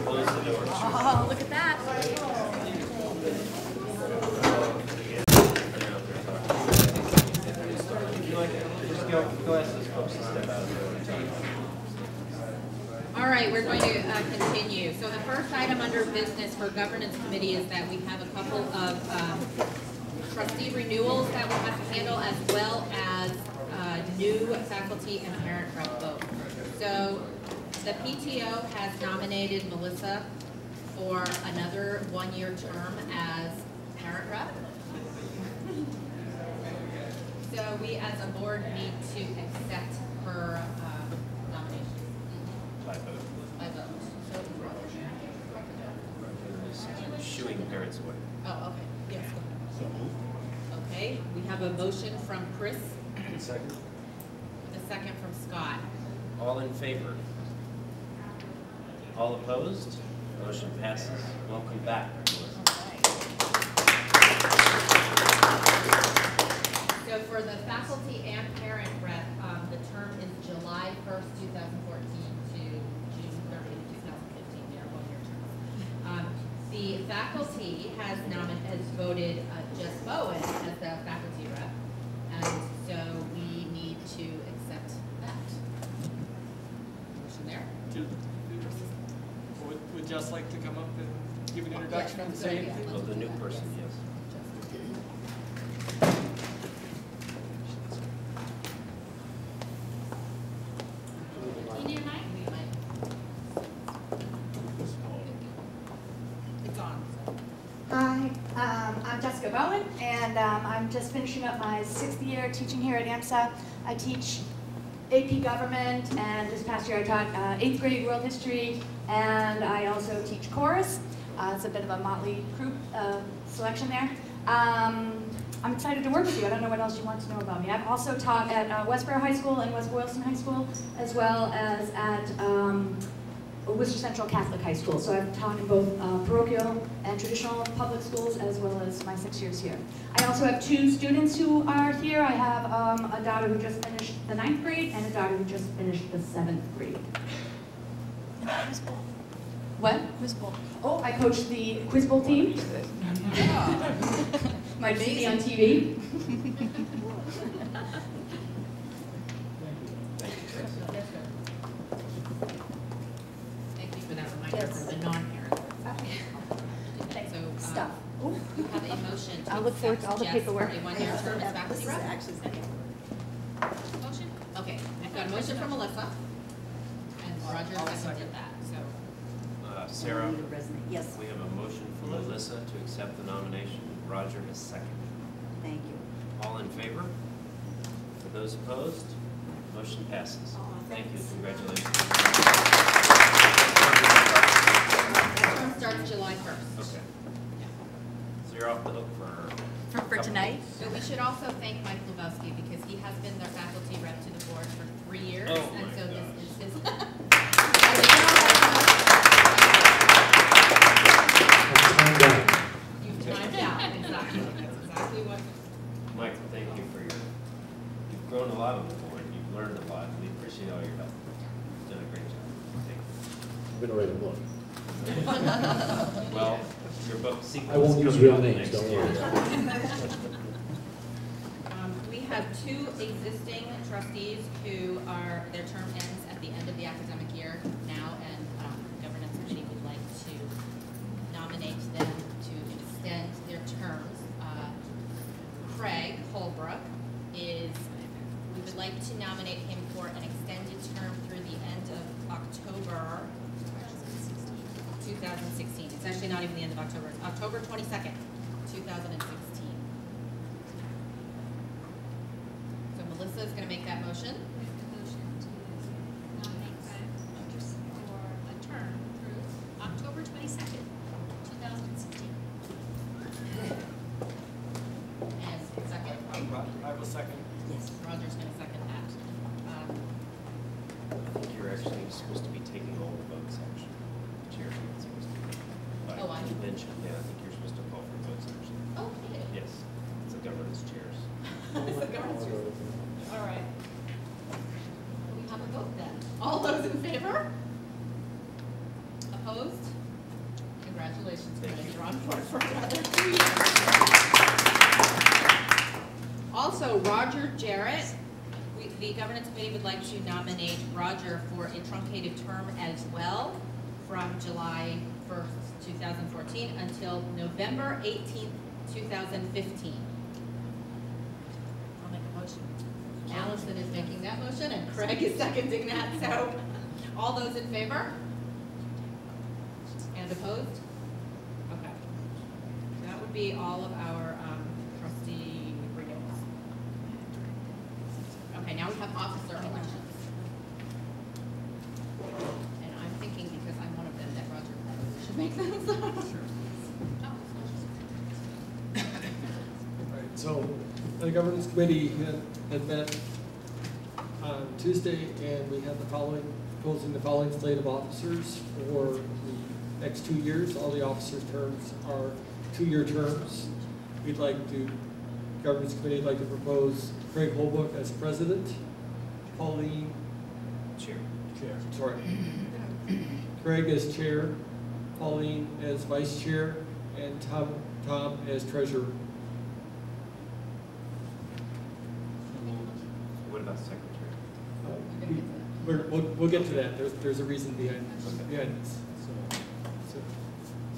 Close the doors. Oh, look at that. Just go ask those folks to step out of the room. All right, we're going to continue. So the first item under business for governance committee is that we have a couple of trustee renewals that we'll have to handle, as well as new faculty and parent rep vote. So the PTO has nominated Melissa for another one-year term as parent rep. So we as a board need to accept her nomination. By vote. By vote. Shooing parents away. Oh, okay, yes, go ahead. Okay, we have a motion from Chris, Second. a second from Scott. All in favor? All opposed? Motion passes. Welcome back, Melissa. So for the faculty and parent rep, the term is July 1st, 2014 to June 30th, 2015. They are one-year terms. The faculty has voted Jess Bowen as the faculty rep, and so we need to accept that. Motion there. Would Jess like to come up and give an introduction Yes, and that's say a good idea. anything? Oh, the new person, yes. You need a mic? It's on. Hi, I'm Jessica Bowen, and I'm just finishing up my 6th year teaching here at Amsa. I teach AP Government, and this past year I taught 8th grade World History, and I also teach chorus. It's a bit of a motley group selection there. I'm excited to work with you. I don't know what else you want to know about me. I've also taught at Westboro High School and West Boylston High School, as well as at Worcester Central Catholic High School. So I've taught in both parochial and traditional public schools, as well as my 6 years here. I also have 2 students who are here. I have a daughter who just finished the 9th grade and a daughter who just finished the 7th grade. Quiz Bowl. What? Quiz Bowl. Oh, I coach the Quiz Bowl team. Might see me on TV. Thank you for that reminder for the non-parents. So, Stuff. you have a motion to I'll look forward to all the accept Jess paperwork. for a one-year term as faculty rep. Motion? Okay, I've got a motion from Melissa, and Roger seconded that, so. Sarah, Need a resume. Yes, we have a motion from Melissa to accept the nomination. Roger has seconded. thank you. All in favor? For those opposed? Motion passes. Thank you. Congratulations. That term starts July 1st. Okay. So you're off the hook for couple tonight. So we should also thank Mike Lubowski, because he has been their faculty rep to the board for 3 years. Oh And my so gosh. this is his. You've timed out, exactly. That's exactly what. Michael, thank you for you've grown a lot on the board. You've learned a lot. We appreciate all your help. You've done a great job. Thank I'm gonna write a book. you. Well, your book sequence I won't use coming real out names, next don't year. worry. We have 2 existing trustees who their term ends at the end of the academic year now, and the governance committee would like to nominate them to extend their terms. Craig Holbrook we would like to nominate him for an extended term through the end of October 2016. It's actually not even the end of October, it's October 22nd, 2016. So Melissa is going to make that motion. Make the motion to nominate Craig for a term through October 22nd, 2016. And second? I will second. Yes. Roger's going to second that. I think you're actually supposed to be taking all the votes, actually. The chair's not supposed to be. By Oh, I am? convention, yeah, I think you're supposed to call for votes, actually. Oh, okay. Yes, it's the governance chairs. It's the governance rules. All right. We have a vote then. All those in favor? Opposed? Congratulations, Craig. You're on board for another 2 years. Also, Roger Jarrett, the governance committee would like to nominate Roger for a truncated term as well from July 1st, 2014 until November 18th, 2015. I'll make a motion. Allison is making that motion and Craig is seconding that, so all those in favor? And opposed? Okay. That would be all of our trustee renewals. Okay, now we have officer elections. And I'm thinking, because I'm one of them, that Roger probably should make those. The governance committee had met on Tuesday, and we had proposing the following slate of officers for the next 2 years. All the officers' terms are 2-year terms. Governance committee would like to propose Craig Holbrook as president, Pauline. Chair. Sorry. Craig as chair, Pauline as vice chair, and Tom as treasurer. What about secretary? We'll get to that. There's a reason behind this.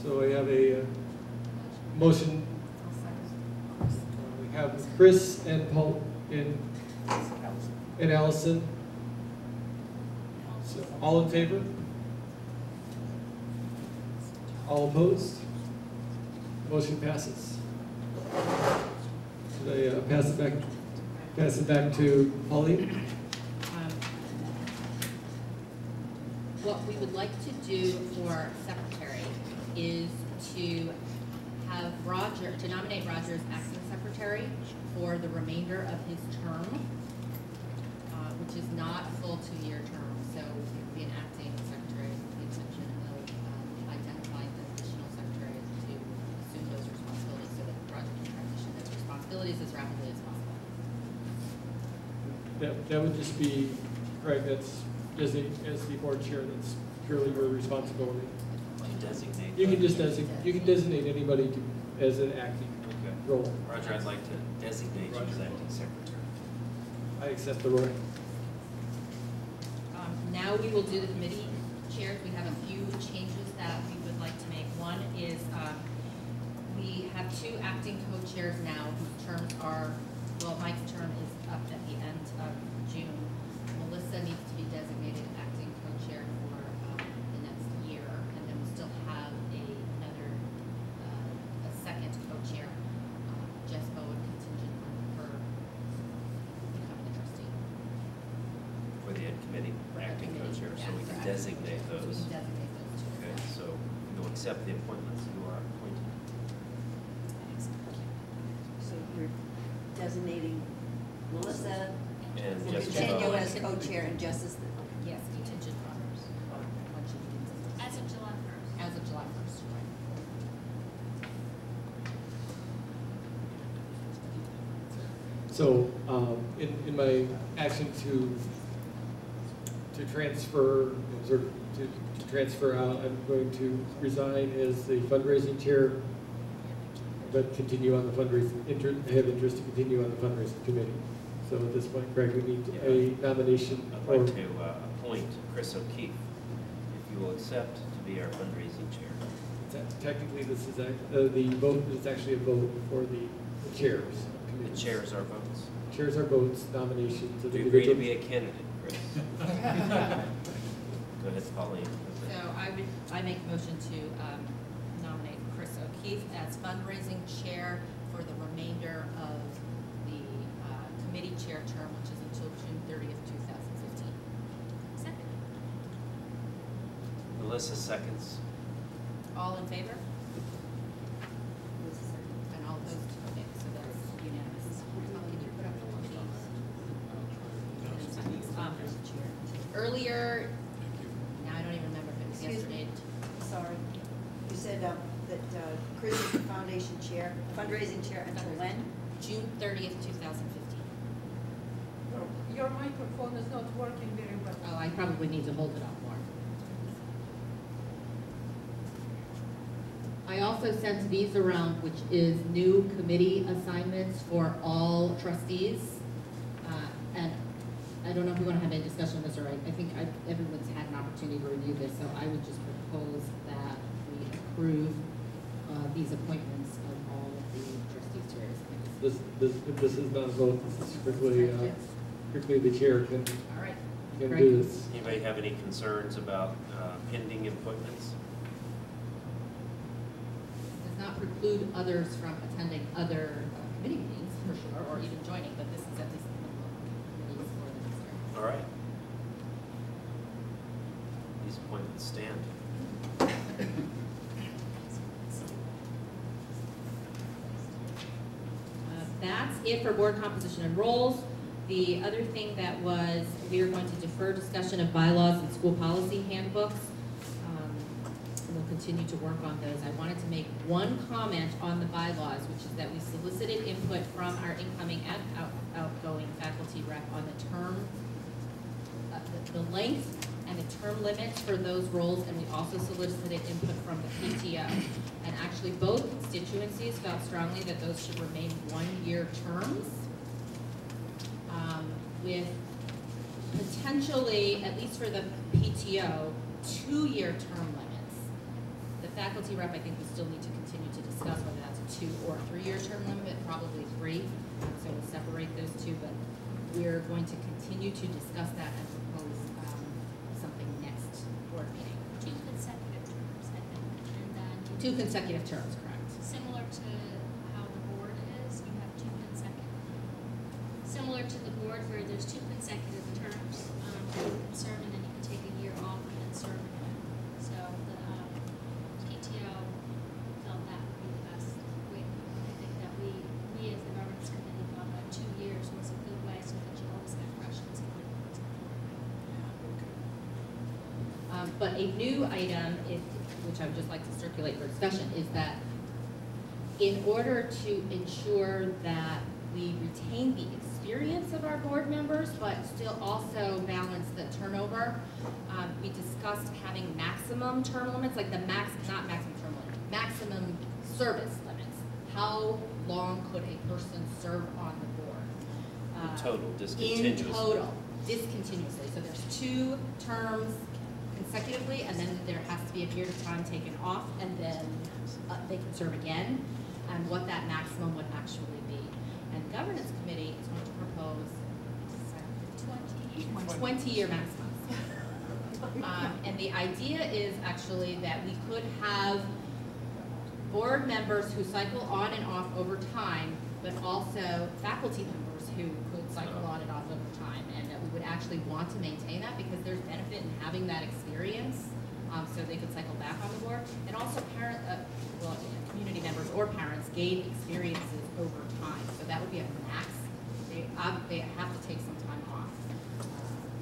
So I have a motion. We have Chris and Paul and Allison. So all in favor? All opposed? Motion passes. Should I pass it back to Pauline? What we would like to do for secretary is to have nominate Roger as acting secretary for the remainder of his term, which is not full 2-year term, so it would be an acting secretary with the intention of identifying the additional secretary to assume those responsibilities so that Roger can transition those responsibilities as rapidly as possible. That would just be, Craig, that's as the board chair, that's purely your responsibility. You can designate anybody as an acting role. Roger, I'd like to designate you as acting secretary. I accept the role. Now we will do the committee chairs. We have a few changes that we would like to make. One is we have 2 acting co-chairs now whose terms are, well, Mike's term is up at the end of June. Melissa needs to be designated acting co-chair for the next year, and then we still have a second co-chair, Jess Bowen, contingent on her becoming the trustee. For the ed committee, acting co-chair, so we can designate those. So we can designate those 2. Okay, so you'll accept the appointments you are appointed. So you're designating Melissa And will Jessica continue Bowen. as co-chair and Jess is the. Yes, contingent on hers. Once she begins As of July 1st. As of July 1st, right. So in my action to transfer, to transfer out, I'm going to resign as the fundraising chair, but continue on the fundraising, I have interest to continue on the fundraising committee. So at this point, Craig, we need a nomination. I'd like to appoint Chris O'Keefe, if you will accept, to be our fundraising chair. Technically, this is the vote is actually a vote for the chairs. The chairs are votes. Chairs are votes, nominations. Do you agree to be a candidate, Chris? Go ahead, Pauline. So I make a motion to nominate Chris O'Keefe as fundraising chair for the remainder of the committee chair term, which is until June 30th, 2015. Second. Melissa seconds. All in favor? And all opposed? Okay, so that's unanimous. Can you put up the committees? Earlier, now I don't even remember if it was Excuse me. yesterday. Sorry. You said that Chris is the foundation chair, fundraising chair until when? June 30th, 2015. Your microphone is not working very well. Oh, I probably need to hold it up more. I also sent these around, which is new committee assignments for all trustees. And I don't know if we want to have any discussion on this, or I think everyone's had an opportunity to review this, so I would just propose that we approve these appointments of all of the trustees' chairs. This is not a vote, this is strictly the chair can All right. do Great. this. Anybody have any concerns about pending appointments? Does not preclude others from attending other committee meetings, for sure, or even joining, but this is at least the committees for the next year. All right. These appointments stand. that's it for board composition and roles. The other thing that was, we are going to defer discussion of bylaws and school policy handbooks. And we'll continue to work on those. I wanted to make one comment on the bylaws, which is that we solicited input from our incoming and outgoing faculty rep on the term, the length and the term limits for those roles, and we also solicited input from the PTO. And actually, both constituencies felt strongly that those should remain one-year terms, with potentially, at least for the PTO, 2-year term limits. The faculty rep, I think, we still need to continue to discuss whether that's a 2 or 3-year term limit, probably 3. So we'll separate those two, but we're going to continue to discuss that and propose something next board meeting. 2 consecutive terms, I think, and then. 2 consecutive terms, correct. Similar to how the board is, you have 2 consecutive. Similar to the board where there's 2 consecutive terms, you can serve and then you can take a year off and then serve again. So the PTO felt that would be the best way. I think that we as the governance committee thought that 2 years was a good way so that you always have freshness going into the board. But a new item, which I would just like to circulate for discussion, is that in order to ensure that we retain the experience of our board members, but still also balance the turnover, we discussed having maximum term limits, like not maximum term limit, maximum service limits. How long could a person serve on the board? In total, discontinuously. In total, discontinuously. So there's 2 terms consecutively, and then there has to be a period of time taken off, and then they can serve again, and what that maximum would actually be. And the governance committee is going to propose 20-year maximums. And the idea is actually that we could have board members who cycle on and off over time, but also faculty members who could cycle on and off over time, and that we would actually want to maintain that because there's benefit in having that experience, so they could cycle back on the board, and also community members or parents gain experiences over time. So that would be a max. They have to take some time off.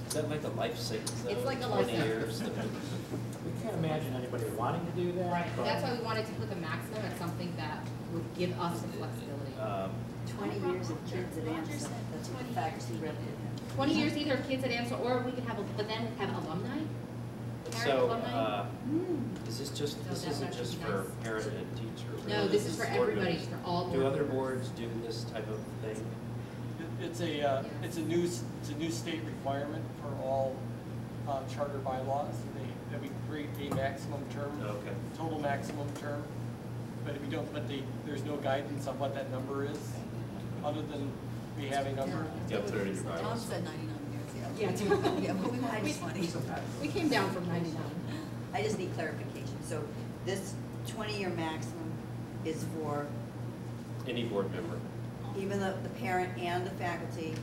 Is that like a life sentence though? It's like a life 20 years? We can't imagine anybody wanting to do that. Right, but- that's why we wanted to put the maximum at something that would give us the flexibility. 20 years of kids at Amsa, that's what the faculty rep did. 20 years either kids at Amsa, or we could have, but then have alumni? Parent So, alumni? is this just, So this that isn't would just be for nice. parent and teacher? No, really? this is for board everybody, members. for all board Do other members. boards do this type of thing? It's a new state requirement for all charter bylaws. That we create a maximum term, Okay. total maximum term. But if you don't, there's no guidance on what that number is, other than we have a number. You have 30 Tom bylaws. said 99 years, Yeah, yeah, but we might just want to. We came down from 99. I just need clarification. So this 20-year maximum is for Any board member. even the parent and the faculty,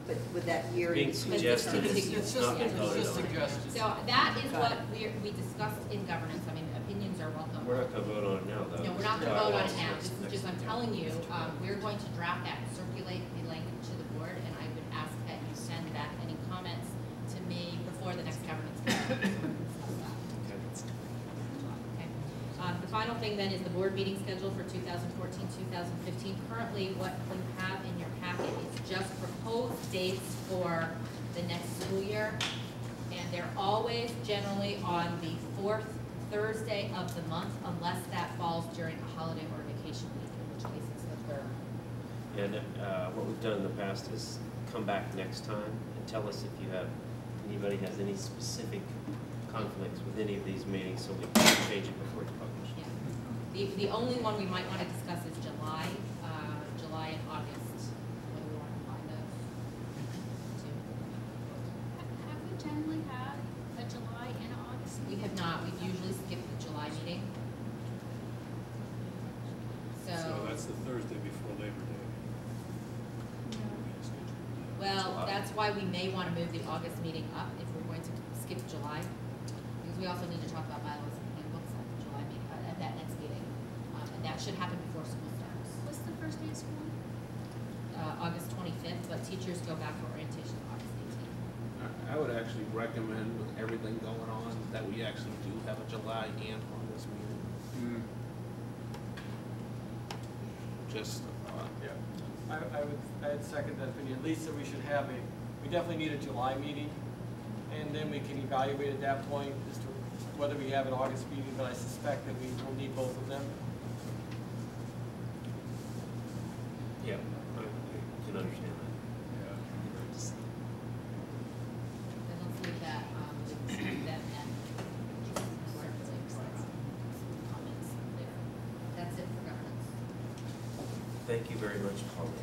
but with that year. Being suggested, it's not being voted on. So that is what we discussed in governance. I mean, opinions are welcome. We're not gonna vote on it now, though. No, we're not gonna vote on it now. This is just, I'm telling you, we're going to draft that and circulate the language to the board, and I would ask that you send back any comments to me before the next governance meeting. Okay. The final thing then is the board meeting schedule for 2014-2015. Currently, what you have in your packet is just proposed dates for the next school year, and they're always generally on the 4th Thursday of the month, unless that falls during a holiday or vacation week, in which case it's the 3rd. And what we've done in the past is come back next time and tell us if anybody has any specific conflicts with any of these meetings, so we can change it before it's published. Yeah. The only one we might want to discuss is July and August, when we want to combine those two. Have we generally had a July and August? We have not. We've usually skipped the July meeting. So that's the Thursday before Labor Day. well, that's why we may want to move the August meeting up if we're going to skip July, because we also need to talk about bylaws and handbooks at the July meeting, at that next meeting, and that should happen before school starts. Was the first day of school? August 25th, but teachers go back for orientation August 18th. I would actually recommend, with everything going on, that we actually do have a July and August meeting. Just a thought. Yeah, I'd second that opinion, at least that we should have we definitely need a July meeting, and then we can evaluate at that point as to whether we have an August meeting, but I suspect that we will need both of them. Yeah, I can understand that. And hopefully that, we can see them and comments there. That's it for governance. Thank you very much, Pauline.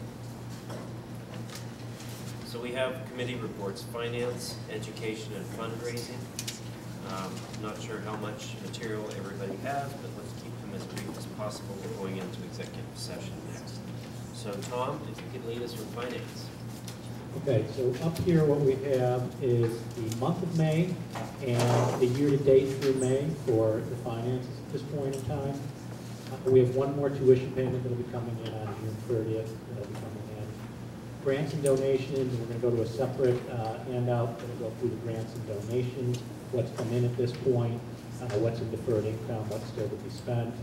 So we have committee reports, finance, education, and fundraising. Not sure how much material everybody has, but let's keep them as brief as possible. We're going into executive session next. So Tom, if you could lead us with finance. Okay, so up here what we have is the month of May and the year-to-date through May for the finances at this point in time. We have one more tuition payment that will be coming in on June 30th. That'll be coming in. Grants and donations, we're going to go to a separate handout. We're going to go through the grants and donations, what's come in at this point, what's in deferred income, what's still to be spent.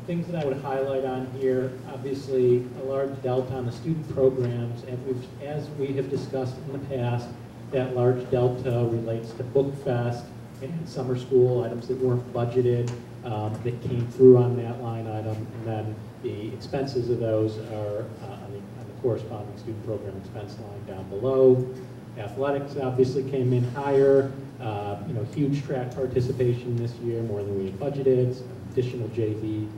Things that I would highlight on here, obviously a large delta on the student programs, and as we have discussed in the past, that large delta relates to Book Fest and summer school items that weren't budgeted that came through on that line item, and then the expenses of those are on the corresponding student program expense line down below. Athletics obviously came in higher, huge track participation this year, more than we had budgeted, some additional JV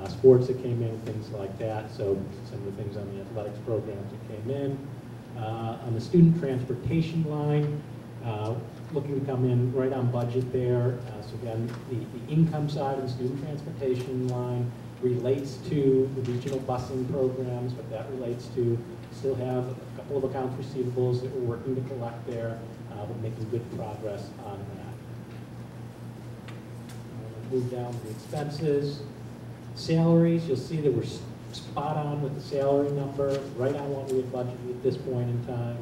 sports that came in, things like that. So some of the things on the athletics programs that came in. On the student transportation line, looking to come in right on budget there. So again, the income side of the student transportation line relates to the regional busing programs, but that relates to, still have a couple of accounts receivables that we're working to collect there, but making good progress on that. Move down to the expenses. Salaries, you'll see that we're spot on with the salary number, right on what we had budgeted at this point in time.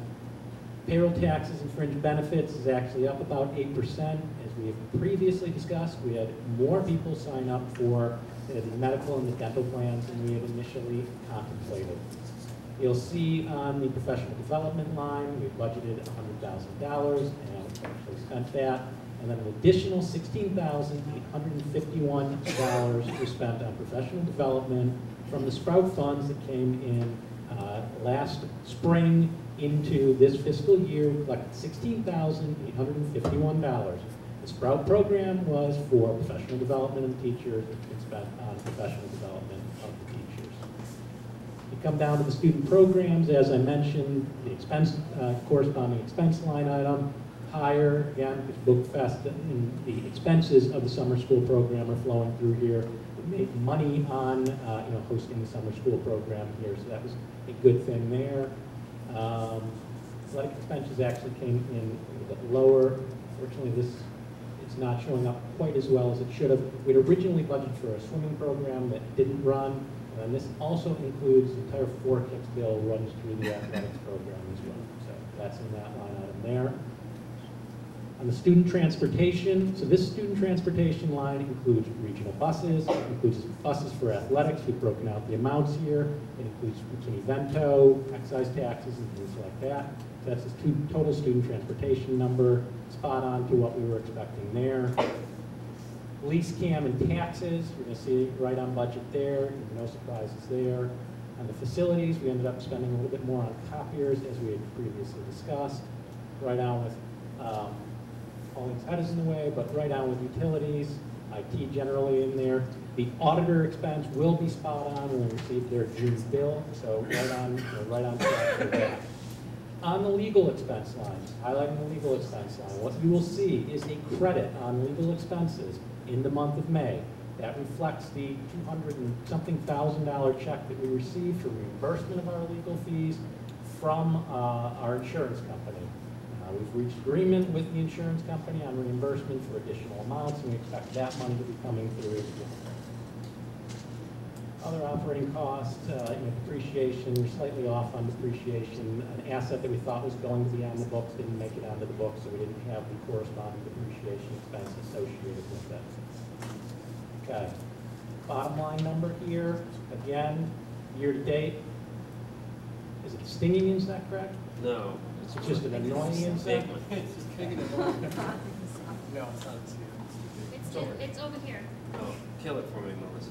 Payroll taxes and fringe benefits is actually up about 8%. As we have previously discussed, we had more people sign up for the medical and the dental plans than we had initially contemplated. You'll see on the professional development line, we budgeted $100,000 and actually spent that. And then an additional $16,851 was spent on professional development from the Sprout funds that came in last spring into this fiscal year. We collected $16,851. The Sprout program was for professional development of the teachers. It's been spent on professional development of the teachers. You come down to the student programs, as I mentioned, the expense, corresponding expense line item, higher, again, because Book Fest and the expenses of the summer school program are flowing through here. We made money on, hosting the summer school program here, so that was a good thing there. Athletic expenses actually came in a little bit lower. Unfortunately, it's not showing up quite as well as it should have. We'd originally budgeted for a swimming program that didn't run, and this also includes the entire 4-Kicks bill runs through the athletics program as well. So that's in that line item there. On the student transportation, so this student transportation line includes regional buses, it includes buses for athletics. We've broken out the amounts here. It includes McKinney-Vento, excise taxes, and things like that. So that's the total student transportation number, spot on to what we were expecting there. Lease cam and taxes, you're going to see right on budget there. No surprises there. On the facilities, we ended up spending a little bit more on copiers, as we had previously discussed. Right on with Pauline's head is in the way, but right on with utilities, IT generally in there. The auditor expense will be spot on when we receive their June bill, so right on track for that. On the legal expense line, highlighting the legal expense line, what you will see is a credit on legal expenses in the month of May. That reflects the $200,000-something check that we received for reimbursement of our legal fees from our insurance company. We've reached agreement with the insurance company on reimbursement for additional amounts, and we expect that money to be coming through as well. Other operating costs, depreciation, we're slightly off on depreciation. An asset that we thought was going to be on the books didn't make it onto the books, so we didn't have the corresponding depreciation expense associated with it. Okay. Bottom line number here, again, year to date. Is it stinging insect, correct? No. It's just an annoying insect? It's just big enough. No, it's not. It's over here. Oh, kill it for me, Melissa.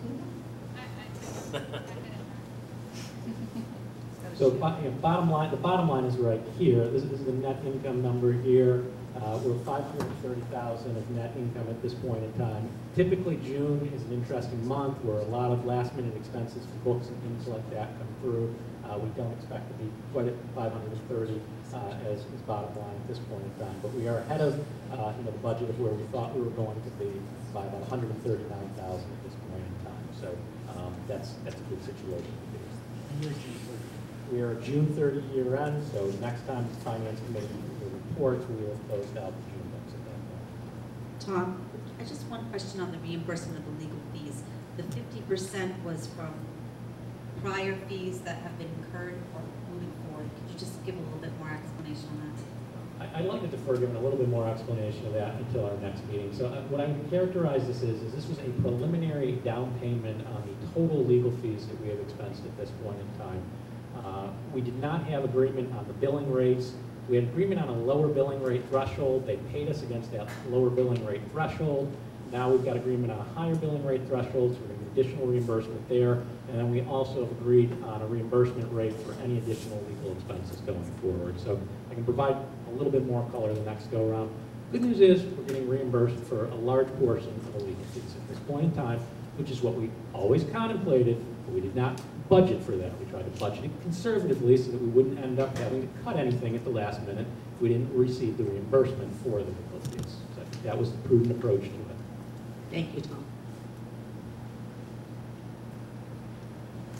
So, bottom line, the bottom line is right here. This is the net income number here. We're $530,000 of net income at this point in time. Typically, June is an interesting month where a lot of last-minute expenses for books and things like that come through. We don't expect to be quite at 530 as bottom line at this point in time, but we are ahead of the budget of where we thought we were going to be by about $139,000 at this point in time. So that's a good situation to be. We are a June 30 year end, so next time the Finance Committee reports, we will close out the June books at that point. Tom, I just one question on the reimbursement of the legal fees. The 50% was from prior fees that have been incurred or moving forward. Could you just give a little bit more explanation on that? I'd like to defer giving a little bit more explanation of that until our next meeting. So what I would characterize this is this was a preliminary down payment on the total legal fees that we have expensed at this point in time. We did not have agreement on the billing rates. We had agreement on a lower billing rate threshold. They paid us against that lower billing rate threshold. Now we've got agreement on a higher billing rate threshold, so we're going to get additional reimbursement there. And then we also have agreed on a reimbursement rate for any additional legal expenses going forward. So I can provide a little bit more color the next go around. Good news is we're getting reimbursed for a large portion of the legal fees at this point in time, which is what we always contemplated, but we did not budget for that. We tried to budget it conservatively so that we wouldn't end up having to cut anything at the last minute if we didn't receive the reimbursement for the legal fees. So I think that was the prudent approach to it. Thank you, Tom.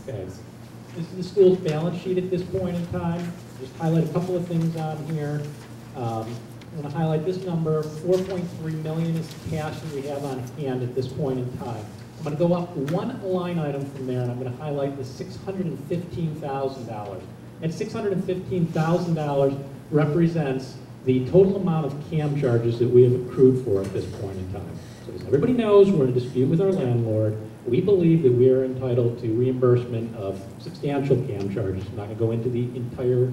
Okay. This is the school's balance sheet at this point in time. Just highlight a couple of things on here. I'm going to highlight this number. 4.3 million is the cash that we have on hand at this point in time. I'm going to go up one line item from there, and I'm going to highlight the $615,000. And $615,000 represents the total amount of CAM charges that we have accrued for at this point in time. So as everybody knows, we're in a dispute with our landlord. We believe that we are entitled to reimbursement of substantial CAM charges. I'm not going to go into the entire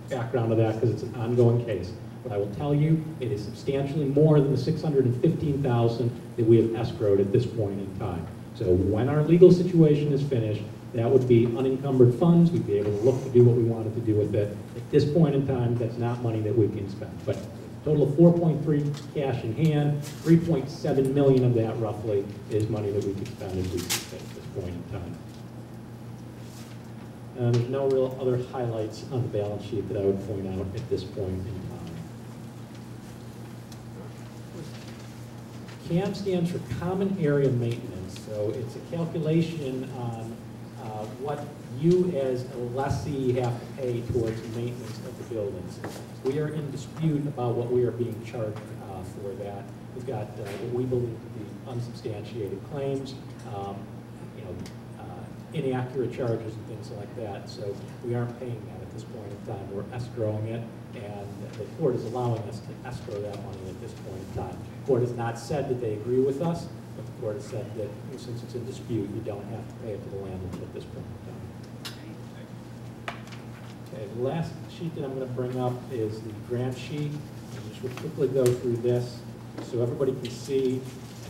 background of that because it's an ongoing case. But I will tell you, it is substantially more than the $615,000 that we have escrowed at this point in time. So when our legal situation is finished, that would be unencumbered funds. We'd be able to look to do what we wanted to do with it. At this point in time, that's not money that we can spend. But total of 4.3 cash in hand, 3.7 million of that roughly is money that we could spend as we spend at this point in time. There's no real other highlights on the balance sheet that I would point out at this point in time. CAM stands for Common Area Maintenance, so it's a calculation on what you as a lessee have to pay towards the maintenance of the buildings. We are in dispute about what we are being charged for that. We've got what we believe to be unsubstantiated claims, inaccurate charges and things like that. So we aren't paying that at this point in time. We're escrowing it, and the court is allowing us to escrow that money at this point in time. The court has not said that they agree with us, but the court has said that since it's in dispute, you don't have to pay it to the landlord at this point in time. Okay, the last sheet that I'm going to bring up is the grant sheet. I just will quickly go through this so everybody can see.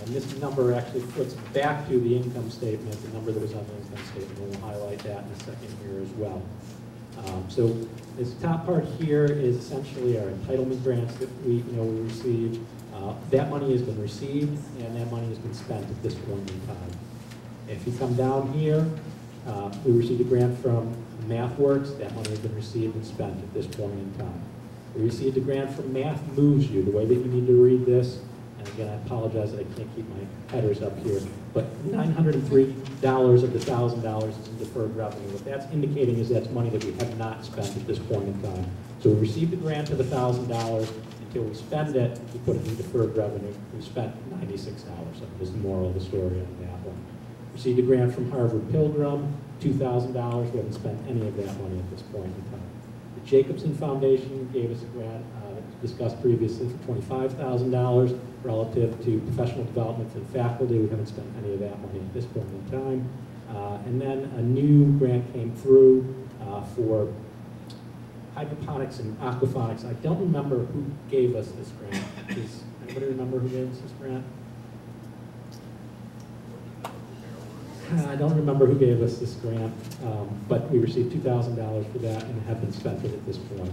And this number actually flips back to the income statement, the number that was on the income statement, and we'll highlight that in a second here as well. So this top part here is essentially our entitlement grants that we received. That money has been received, and that money has been spent at this point in time. If you come down here, we received a grant from MathWorks. That money has been received and spent at this point in time. We received a grant from Math Moves You. The way that you need to read this, and again, I apologize that I can't keep my headers up here, but $903 of the $1,000 is in deferred revenue. What that's indicating is that's money that we have not spent at this point in time. So we received a grant of the $1,000. Until we spend it, we put it in deferred revenue. We spent $96. So there's the moral of the story on that one. Received a grant from Harvard Pilgrim, $2,000. We haven't spent any of that money at this point in time. The Jacobson Foundation gave us a grant that was discussed previously for $25,000 relative to professional development for the faculty. We haven't spent any of that money at this point in time. And then a new grant came through for hydroponics and aquaponics. I don't remember who gave us this grant. Does anybody remember who gave us this grant? I don't remember who gave us this grant, but we received $2,000 for that and have been spent it at this point.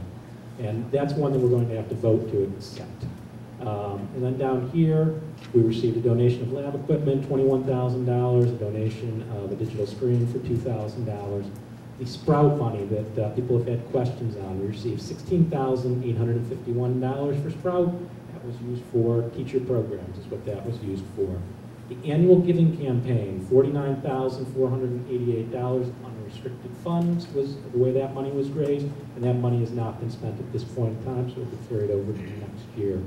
And that's one that we're going to have to vote to accept. And then down here, we received a donation of lab equipment, $21,000, a donation of a digital screen for $2,000. The Sprout money that people have had questions on, we received $16,851 for Sprout. That was used for teacher programs, is what that was used for. The annual giving campaign, $49,488 unrestricted funds was the way that money was raised, and that money has not been spent at this point in time, so it will be carried over to next year.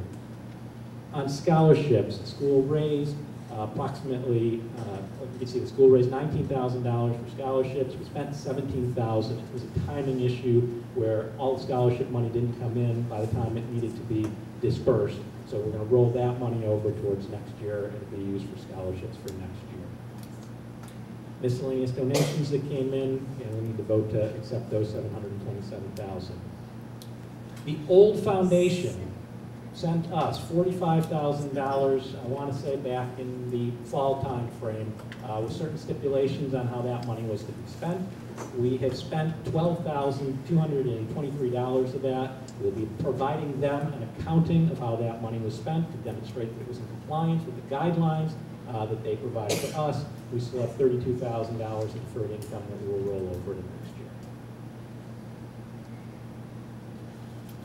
On scholarships, the school raised approximately, you can see the school raised $19,000 for scholarships. We spent $17,000. It was a timing issue where all the scholarship money didn't come in by the time it needed to be dispersed. So we're going to roll that money over towards next year and it'll be used for scholarships for next year. Miscellaneous donations that came in, and we need to vote to accept those $727,000. The old foundation sent us $45,000, I want to say back in the fall time frame, with certain stipulations on how that money was to be spent. We have spent $12,223 of that. We'll be providing them an accounting of how that money was spent to demonstrate that it was in compliance with the guidelines that they provided to us. We still have $32,000 in deferred income that we will roll over to next year.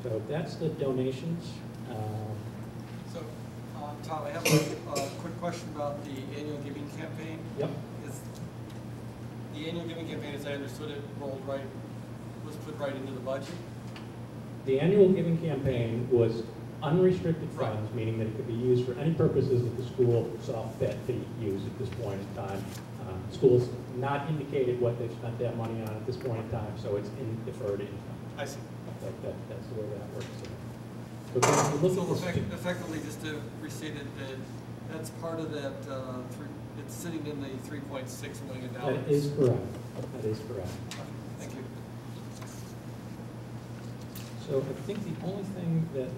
So that's the donations. So, Tom, I have a quick question about the annual giving campaign. Yep. Is the annual giving campaign, as I understood it, was put right into the budget? The annual giving campaign was unrestricted funds, meaning that it could be used for any purposes that the school saw fit to use at this point in time. The school has not indicated what they've spent that money on at this point in time, so it's in deferred income. I see. That's the way that works. So effectively, just to restate it, that's part of that, it's sitting in the $3.6 million. That is correct. That is correct. Thank you. So I think the only thing that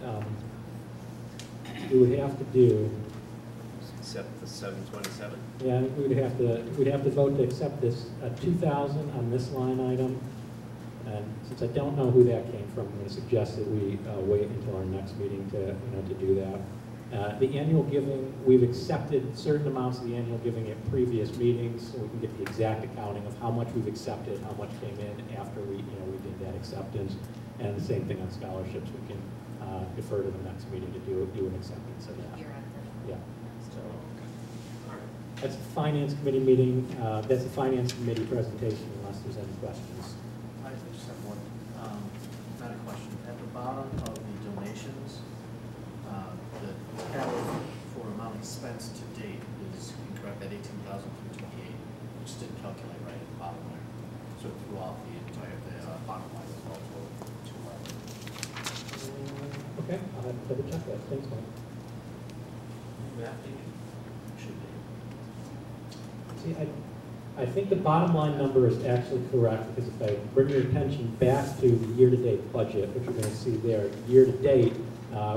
we would have to do, Accept the 727? yeah, we'd have to vote to accept this 2,000 on this line item. And since I don't know who that came from, I'm going to suggest that we wait until our next meeting to do that. The annual giving, we've accepted certain amounts of the annual giving at previous meetings, so we can get the exact accounting of how much we've accepted, how much came in after we did that acceptance. And the same thing on scholarships, we can defer to the next meeting to do an acceptance of that. Yeah. So that's the finance committee meeting. That's the finance committee presentation, unless there's any questions. I just have one, not a question. At the bottom of the donations, the tally for amount expensed to date is incorrect at $18,328, which didn't calculate right at the bottom there. So throughout the entire bottom line as well. Okay, I'll have to double check that. Thanks, Mike. Should be. See, I think the bottom line number is actually correct, because if I bring your attention back to the year-to-date budget, which you're going to see there, year-to-date,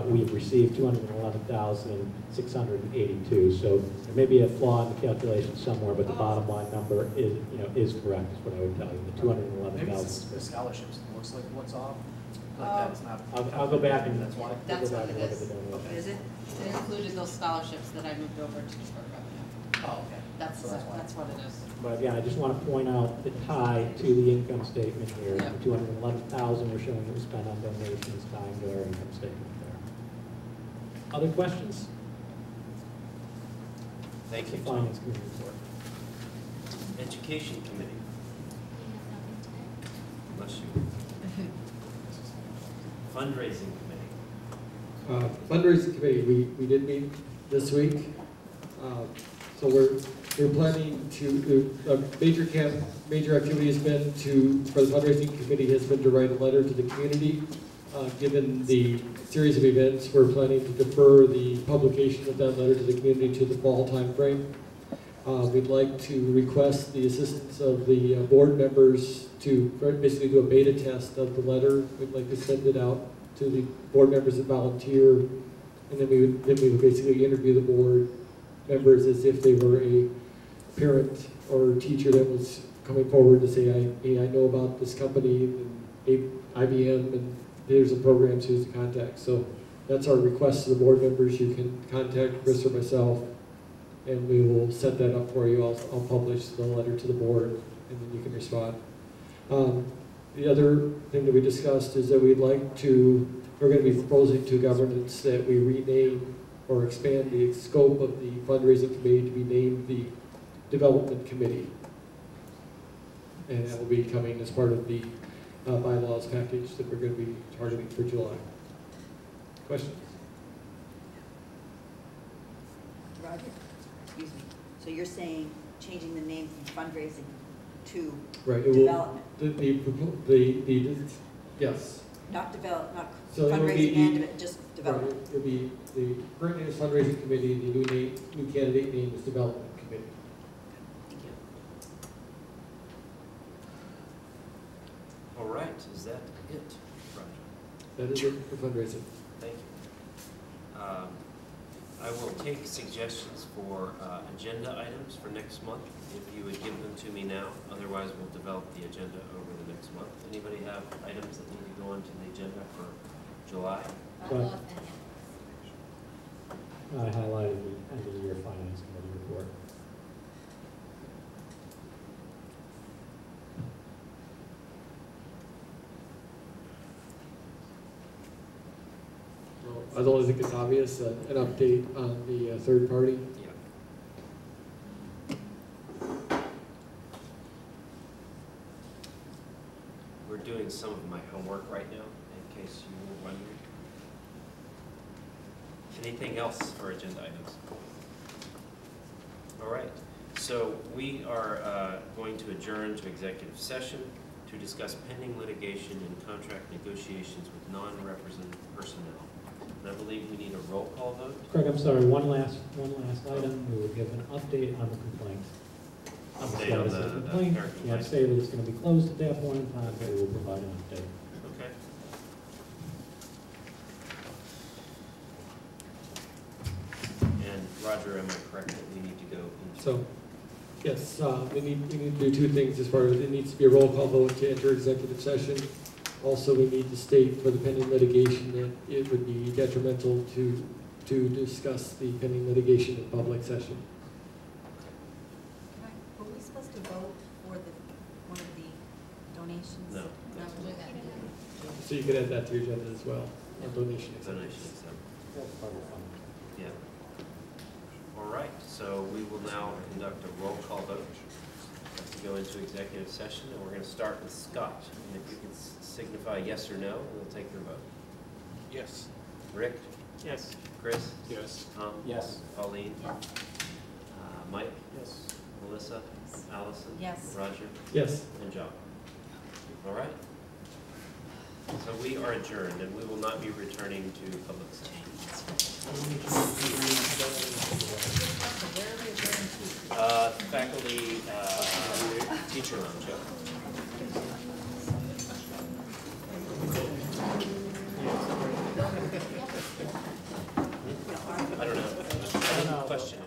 we have received $211,682. So there may be a flaw in the calculation somewhere, but the bottom line number is correct, is what I would tell you. The $211,000. Maybe it's the scholarships. It looks like what's off. Like that's not. I'll go back and that's why. That's what it is. Is it? It included those scholarships that I moved over to deferred revenue. Oh, okay. That's what it is. But again, I just want to point out the tie to the income statement here. Yep. The $211,000 we're showing that was spent on donations, tying to our income statement there. Other questions? Thank you. Finance committee report. Education committee. Unless you. Fundraising committee. Fundraising committee, we did meet this week. So we're planning to, major activity has been for the fundraising committee has been to write a letter to the community. Given the series of events, we're planning to defer the publication of that letter to the community to the fall timeframe. We'd like to request the assistance of the board members to basically do a beta test of the letter. We'd like to send it out to the board members that volunteer, and then we would basically interview the board members as if they were a parent or teacher that was coming forward to say, hey, I know about this company, and IBM, and here's the programs, here's the contacts. So that's our request to the board members. You can contact Chris or myself, and we will set that up for you. I'll publish the letter to the board, and then you can respond. The other thing that we discussed is that we're going to be proposing to governance that we rename or expand the scope of the fundraising committee to be named the development committee. And that will be coming as part of the bylaws package that we're going to be targeting for July. Questions? Roger, excuse me. So you're saying changing the name from fundraising to development? Yes. Not develop, not So fundraising and just development. Right, it'll be the current name is fundraising committee, the new candidate name is development committee. Thank you. All right, is that it, Roger? That is it for fundraising. Thank you. I will take suggestions for agenda items for next month, if you would give them to me now. Otherwise, we'll develop the agenda over the next month. Anybody have items that need to go onto the agenda for July? I highlighted the end of the year finance committee report. I don't think it's obvious, an update on the third party. Yeah. We're doing some of my homework right now, in case you were wondering. Anything else for agenda items? All right, so we are going to adjourn to executive session to discuss pending litigation and contract negotiations with non-represented personnel. And I believe we need a roll call vote. Craig, I'm sorry, one last item. We will give an update on the complaint. Update on the complaint. parent You have complaint. to say that it's going to be closed at that point in time, but we will provide an update. Okay. And Roger, am I correct that we need to go into? So, yes, we need to do two things as far as it needs to be a roll call vote to enter executive session. Also, we need to state for the pending litigation that it would be detrimental to discuss the pending litigation in public session. Were we supposed to vote for one of the donations? No. No, we're doing that. So you could add that to your agenda as well, a donation. Donation exempt. Yeah. All right, so we will now conduct a roll call vote to go into executive session, and we're going to start with Scott. And if you can signify yes or no, we'll take your vote. Yes. Rick? Yes. Chris? Yes. Tom? Yes. Pauline? Yes. Mike? Yes. Melissa? Allison? Yes. Roger? Yes. And John. All right. So we are adjourned, and we will not be returning to public session. Faculty, teacher lounge, yeah. I don't know. Question.